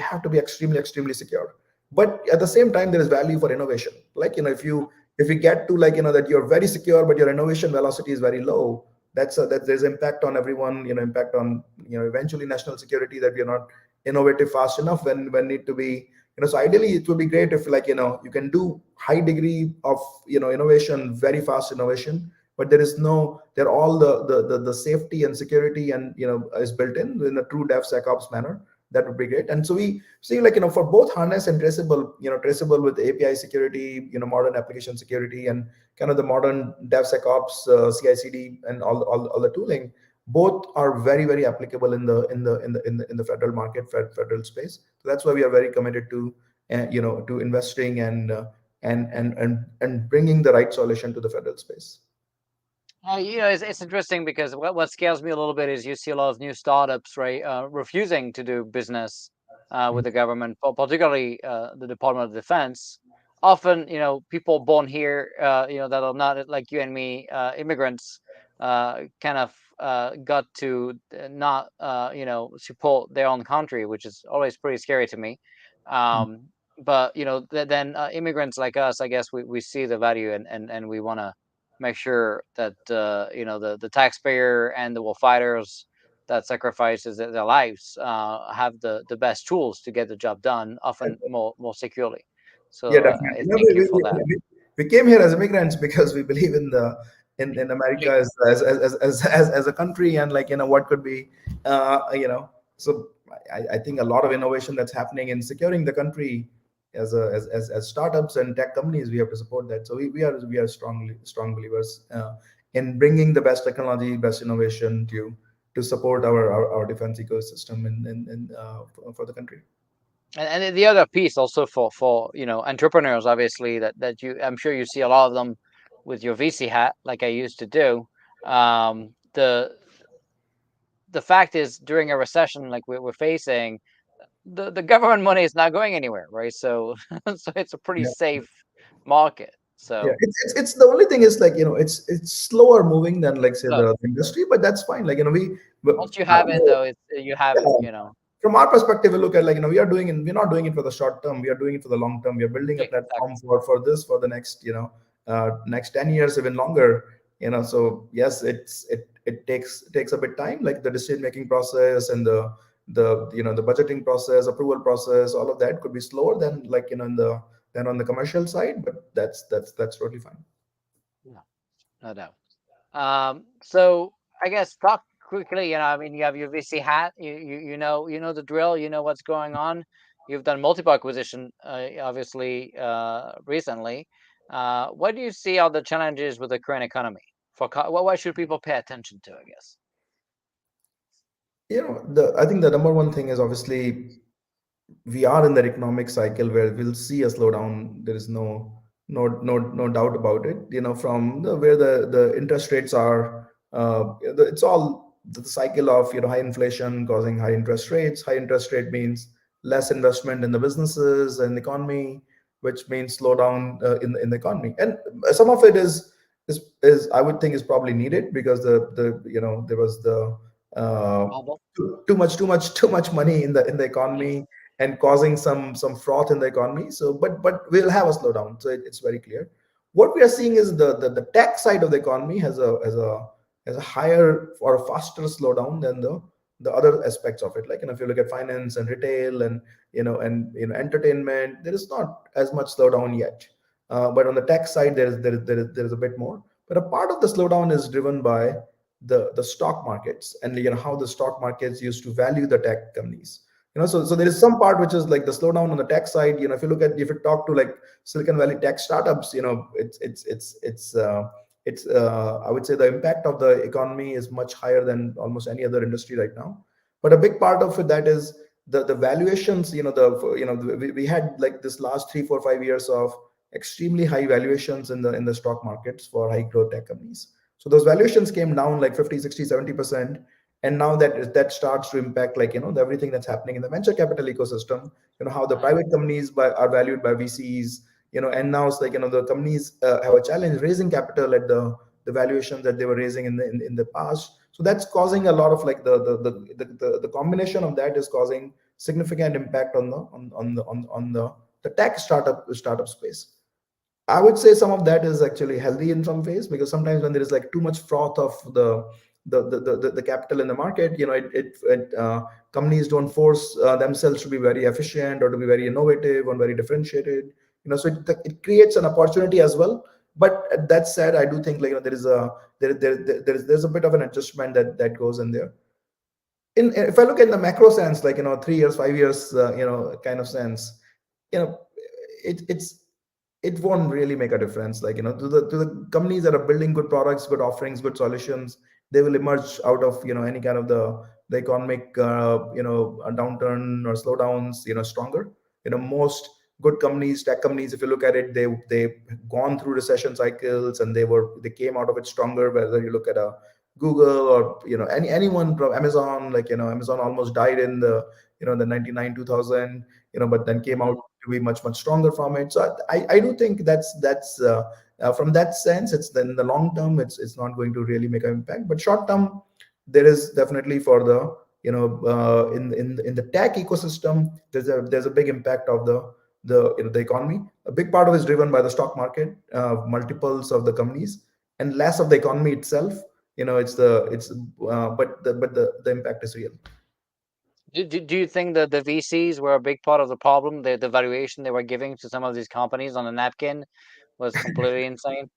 have to be extremely secure. But at the same time, there is value for innovation. Like, if you get to that you're very secure but your innovation velocity is very low, that there's impact on everyone, impact on eventually national security, that we are not innovative fast enough when need to be. So ideally it would be great if you can do high degree of innovation, very fast innovation, but there all the safety and security and is built in a true DevSecOps manner. That would be great. And so we see, for both harness and traceable, traceable with API security, modern application security, and kind of the modern DevSecOps, CI/CD, and all the tooling. Both are very, very applicable in the federal market, federal space. So that's why we are very committed to investing and bringing the right solution to the federal space. It's interesting because what scares me a little bit is you see a lot of new startups, right, refusing to do business with the government, particularly the Department of Defense. Often, people born here, that are not like you and me, immigrants, kind of got to not, support their own country, which is always pretty scary to me. But then immigrants like us, I guess we see the value, and we want to make sure that the taxpayer and the war fighters that sacrifices their lives have the best tools to get the job done, often more securely. Yeah, So definitely. I thank you for We, that. we came here as immigrants because we believe in America Right. as a country, and what could be so I think a lot of innovation that's happening in securing the country as startups and tech companies, we have to support that. So we are strong believers in bringing the best technology, best innovation to support our defense ecosystem for the country. And the other piece also for entrepreneurs, obviously, that I'm sure you see a lot of them with your VC hat, like I used to do. The fact is, during a recession like we're facing, the government money is not going anywhere, right? So so it's a pretty safe market. Yeah, So it's the only thing is, it's slower moving than, like, say, look, the industry, but that's fine. But, once you have it, though, it's you have it. yeah, from our perspective, we look at, we're not doing it for the short term. We are doing it for the long term. We are building a platform Exactly. for the next next 10 years, even longer. So yes, it takes a bit time, like the decision making process and the budgeting process, approval process, all of that could be slower than, than on the commercial side, but that's totally fine. No, no doubt. So I guess talk quickly. I mean, you have your VC hat. You know the drill. You know what's going on. You've done multiple acquisition, obviously, recently. What do you see are the challenges with the current economy? What should people pay attention to? I guess. I think the number one thing is, obviously, we are in that economic cycle where we'll see a slowdown. There is no no doubt about it. From where the interest rates are, it's all the cycle of high inflation causing high interest rates. High interest rate means less investment in the businesses and the economy, which means slowdown in the economy. And some of it is I would think is probably needed, because there was the uh, Bubble. too much money in the Yes. economy, and causing some froth in the economy. So, but we'll have a slowdown. So it's very clear. What we are seeing is the tech side of the economy has a higher or a faster slowdown than the other aspects of it. Like, if you look at finance and retail and entertainment, there is not as much slowdown yet. But on the tech side, there is a bit more. But a part of the slowdown is driven by the stock markets, and how the stock markets used to value the tech companies. So there is some part which is like the slowdown on the tech side. If you talk to like Silicon Valley tech startups, it's I would say the impact of the economy is much higher than almost any other industry right now. But a big part of it, that is the valuations. We had like this last 3 4 5 years of extremely high valuations in the stock markets for high growth tech companies. So those valuations came down like 50, 60, 70%. And now that starts to impact, like, everything that's happening in the venture capital ecosystem. How the Right. private companies are valued by VCs. And now it's like, the companies have a challenge raising capital at the valuation that they were raising in the past. So that's causing a lot of like the combination of that is causing significant impact on the tech startup space. I would say some of that is actually healthy in some ways, because sometimes when there is like too much froth of the capital in the market, companies don't force themselves to be very efficient or to be very innovative or very differentiated. So it creates an opportunity as well. But that said, I do think, like, there is a there's a bit of an adjustment that goes in there. If I look in the macro sense, like, 3 years, 5 years, kind of sense, you know it won't really make a difference. Like, to the companies that are building good products, good offerings, good solutions, they will emerge out of any kind of the economic downturn or slowdowns stronger. Most good companies, tech companies, if you look at it, they've gone through recession cycles, and they came out of it stronger. Whether you look at a Google, or anyone from Amazon. Like, Amazon almost died in the 99 2000, but then came out Mhm. to be much much stronger from it. So I do think that's from that sense, it's then in the long term, it's not going to really make an impact. But short term, there is definitely for the in the tech ecosystem, there's a big impact of the economy. A big part of it is driven by the stock market, multiples of the companies, and less of the economy itself. It's but the impact is real. Do you think that the VCs were a big part of the problem? The valuation they were giving to some of these companies on a napkin was completely insane.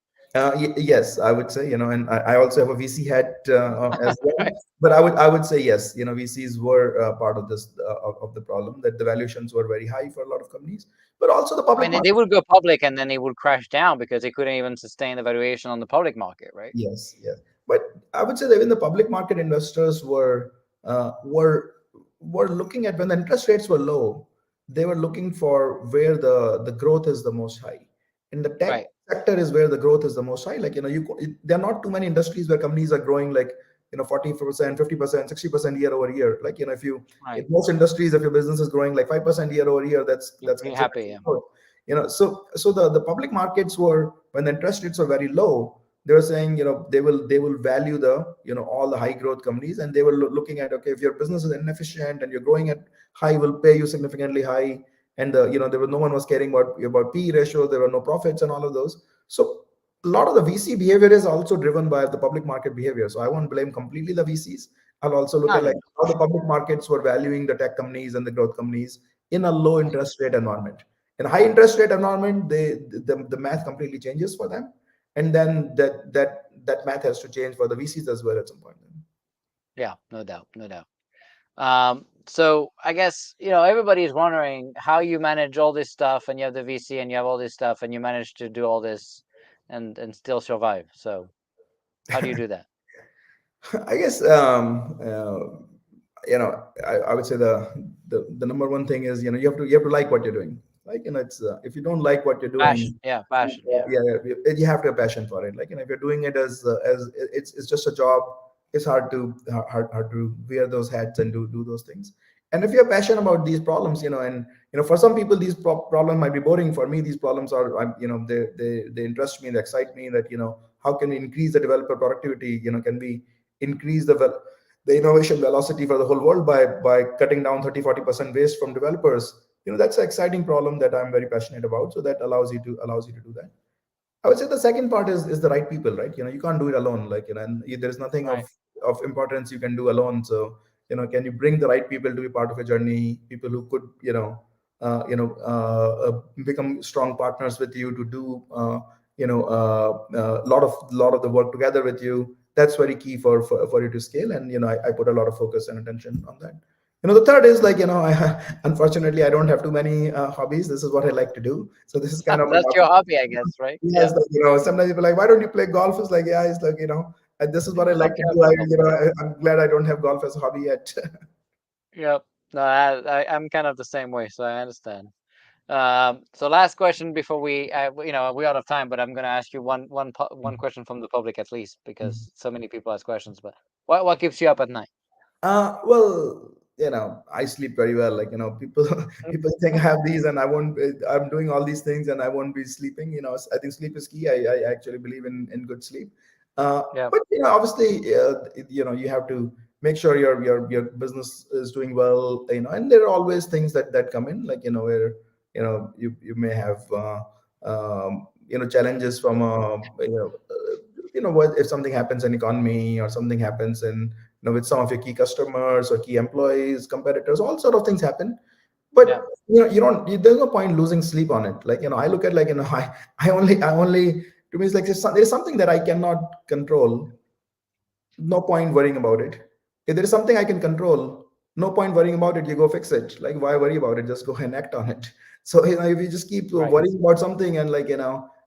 Yes, I would say, and I also have a VC hat as well. Right. But I would say yes, VCs were part of this of the problem, that the valuations were very high for a lot of companies, but also the I public mean, they market. would go public and then they would crash down because they couldn't even sustain the valuation on the public market, right? Yes, yes. But I would say that even the public market investors were looking at, when the interest rates were low, they were looking for where the growth is the most high. In the tech Right, sector is where the growth is the most high. Like, there are not too many industries where companies are growing like 40%, 50%, 60% year over year. Like, if you in right. most industries, if your business is growing like 5% year over year, that's You're that's pretty considered happy, as yeah. growth. So the public markets were, when the interest rates were very low, they were saying, they will value all the high growth companies, and they were looking at, okay, if your business is inefficient and you're growing at high, will pay you significantly high. And there was no one was caring about PE ratio, there were no profits and all of those. So a lot of the VC behavior is also driven by the public market behavior. So I won't blame completely the VCs. I'll also look No, at no, like no, for how the sure. public markets were valuing the tech companies and the growth companies in a low Right. interest rate environment. In a high interest rate environment, the math completely changes for them. And then that math has to change for the VCs as well at some point. Yeah, no doubt, no doubt. So I guess, everybody is wondering how you manage all this stuff, and you have the VC and you have all this stuff and you manage to do all this and still survive. So how do you do that? I guess I would say the number one thing is, you have to like what you're doing. Like, it's if you don't like what you're Passion. doing, Yeah, passion. Yeah. yeah, you have to have passion for it. Like, if you're doing it as it's just a job, it's hard to wear those hats and do those things. And if you're passionate about these problems, and for some people these problems might be boring. For me, these problems are, they interest me, they excite me. That, how can we increase the developer productivity? Can we increase the innovation velocity for the whole world by cutting down 30-40% waste from developers? That's an exciting problem that I'm very passionate about. So that allows you to do that. I would say the second part is the right people, right? You can't do it alone. Like, and there's nothing Right. of importance you can do alone. So, can you bring the right people to be part of a journey? People who could, become strong partners with you to do, lot of the work together with you. That's very key for you to scale. And, I put a lot of focus and attention on that. The third is, like, unfortunately, I don't have too many hobbies. This is what I like to do. So this is kind of That's my your hobby, I guess, right? yeah, Yeah. it's like, sometimes people are like, why don't you play golf? It's like, yeah, it's like, this is what I like Like to your do. football. Yeah. I'm glad I don't have golf as a hobby yet. Yep. No, I'm kind of the same way, so I understand. So last question before we're out of time, but I'm gonna ask you one question from the public at least because so many people ask questions. But what keeps you up at night? Well, I sleep very well. Like, people people think I have these and I won't. I'm doing all these things and I won't be sleeping. I think sleep is key. I actually believe in good sleep. Uh, Yeah. but, obviously, you have to make sure your business is doing well. And there are always things that come in, like, where you may have challenges from what if something happens in economy, or something happens in, with some of your key customers or key employees, competitors, all sort of things happen. But, Yeah. there's no point losing sleep on it. Like, I look at, like, I only to me, it's like, there's something that I cannot control. No point worrying about it. If there is something I can control, no point worrying about it. You go fix it. Like, why worry about it? Just go and act on it. So, if you just keep Right. worrying about something, and, like,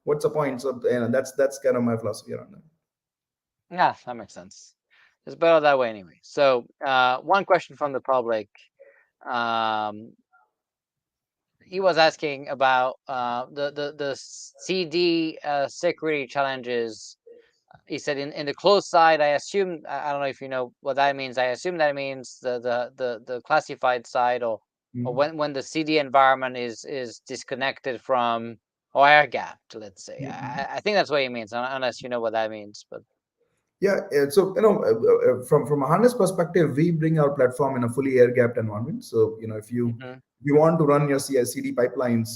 what's the point? So, that's kind of my philosophy around that. Yeah, that makes sense. It's better that way anyway. So one question from the public. Um, he was asking about the CD security challenges. He said in the closed side, I assume I don't know if you know what that means. I assume that means the classified side, or Mhm. when the CD environment is disconnected from or air gapped, let's say. Mhm. I think that's what he means, unless you know what that means. But Yeah, so, from a harness perspective, we bring our platform in a fully air-gapped environment. So, mhm, if you want to run your CI/CD pipelines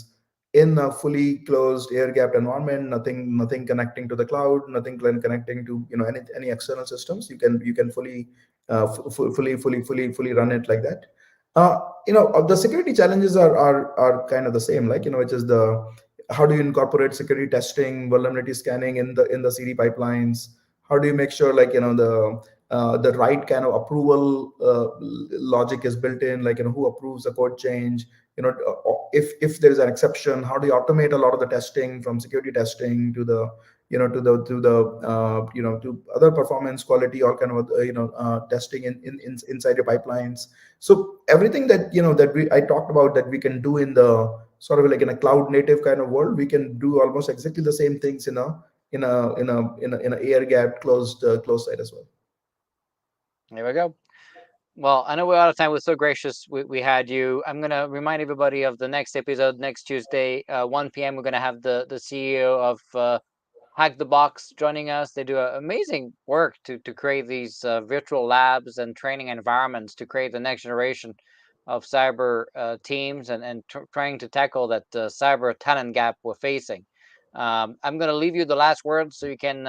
in a fully closed air-gapped environment, nothing connecting to the cloud, nothing connecting to, any external systems, you can fully run it like that. The security challenges are kind of the same, like, which is the how do you incorporate security testing, vulnerability scanning in the CD pipelines? How do you make sure, like, the right kind of approval logic is built in, like, who approves a code change? If there is an exception, how do you automate a lot of the testing, from security testing to the to other performance, quality, all kind of testing inside your pipelines. So everything that I talked about, that we can do in the sort of like in a cloud native kind of world, we can do almost exactly the same things in a air gap closed site as well. there we go. Well, I know we're out of time. We're so gracious. We had you. I'm gonna remind everybody of the next episode next Tuesday, 1 p.m. We're gonna have the CEO of Hack the Box joining us. They do amazing work to create these virtual labs and training environments to create the next generation of cyber teams and trying to tackle that cyber talent gap we're facing. I'm going to leave you the last word so you can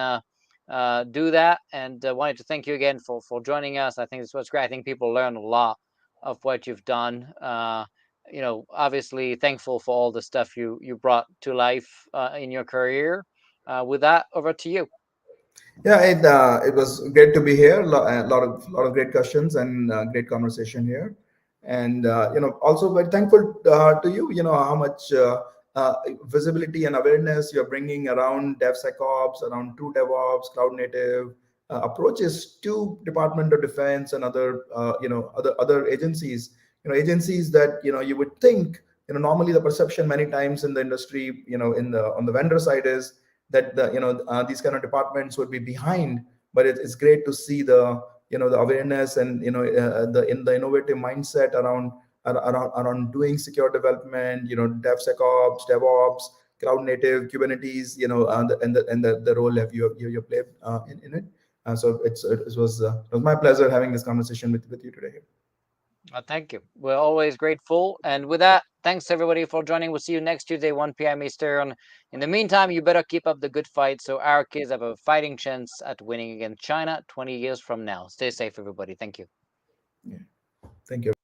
do that. And wanted to thank you again for joining us. I think this was great. I think people learn a lot of what you've done. Obviously thankful for all the stuff you brought to life in your career. With that, over to you. Yeah, it was great to be here. A lot of great questions and great conversation here, and also very thankful to you. How much visibility and awareness you're bringing around DevSecOps, around true DevOps, cloud native approaches to Department of Defense and other other agencies. Agencies that you would think Normally the perception many times in the industry, in the on the vendor side, is that these kind of departments would be behind. But it's great to see the awareness, and the innovative mindset around doing secure development, DevSecOps, DevOps, cloud native, Kubernetes, and the role have you played in it. So it was my pleasure having this conversation with you today. Thank you. We're always grateful. And with that, thanks everybody for joining. We'll see you next Tuesday, 1 p.m. Eastern. In the meantime, you better keep up the good fight so our kids have a fighting chance at winning against China 20 years from now. Stay safe, everybody. Thank you. Yeah. Thank you, everyone.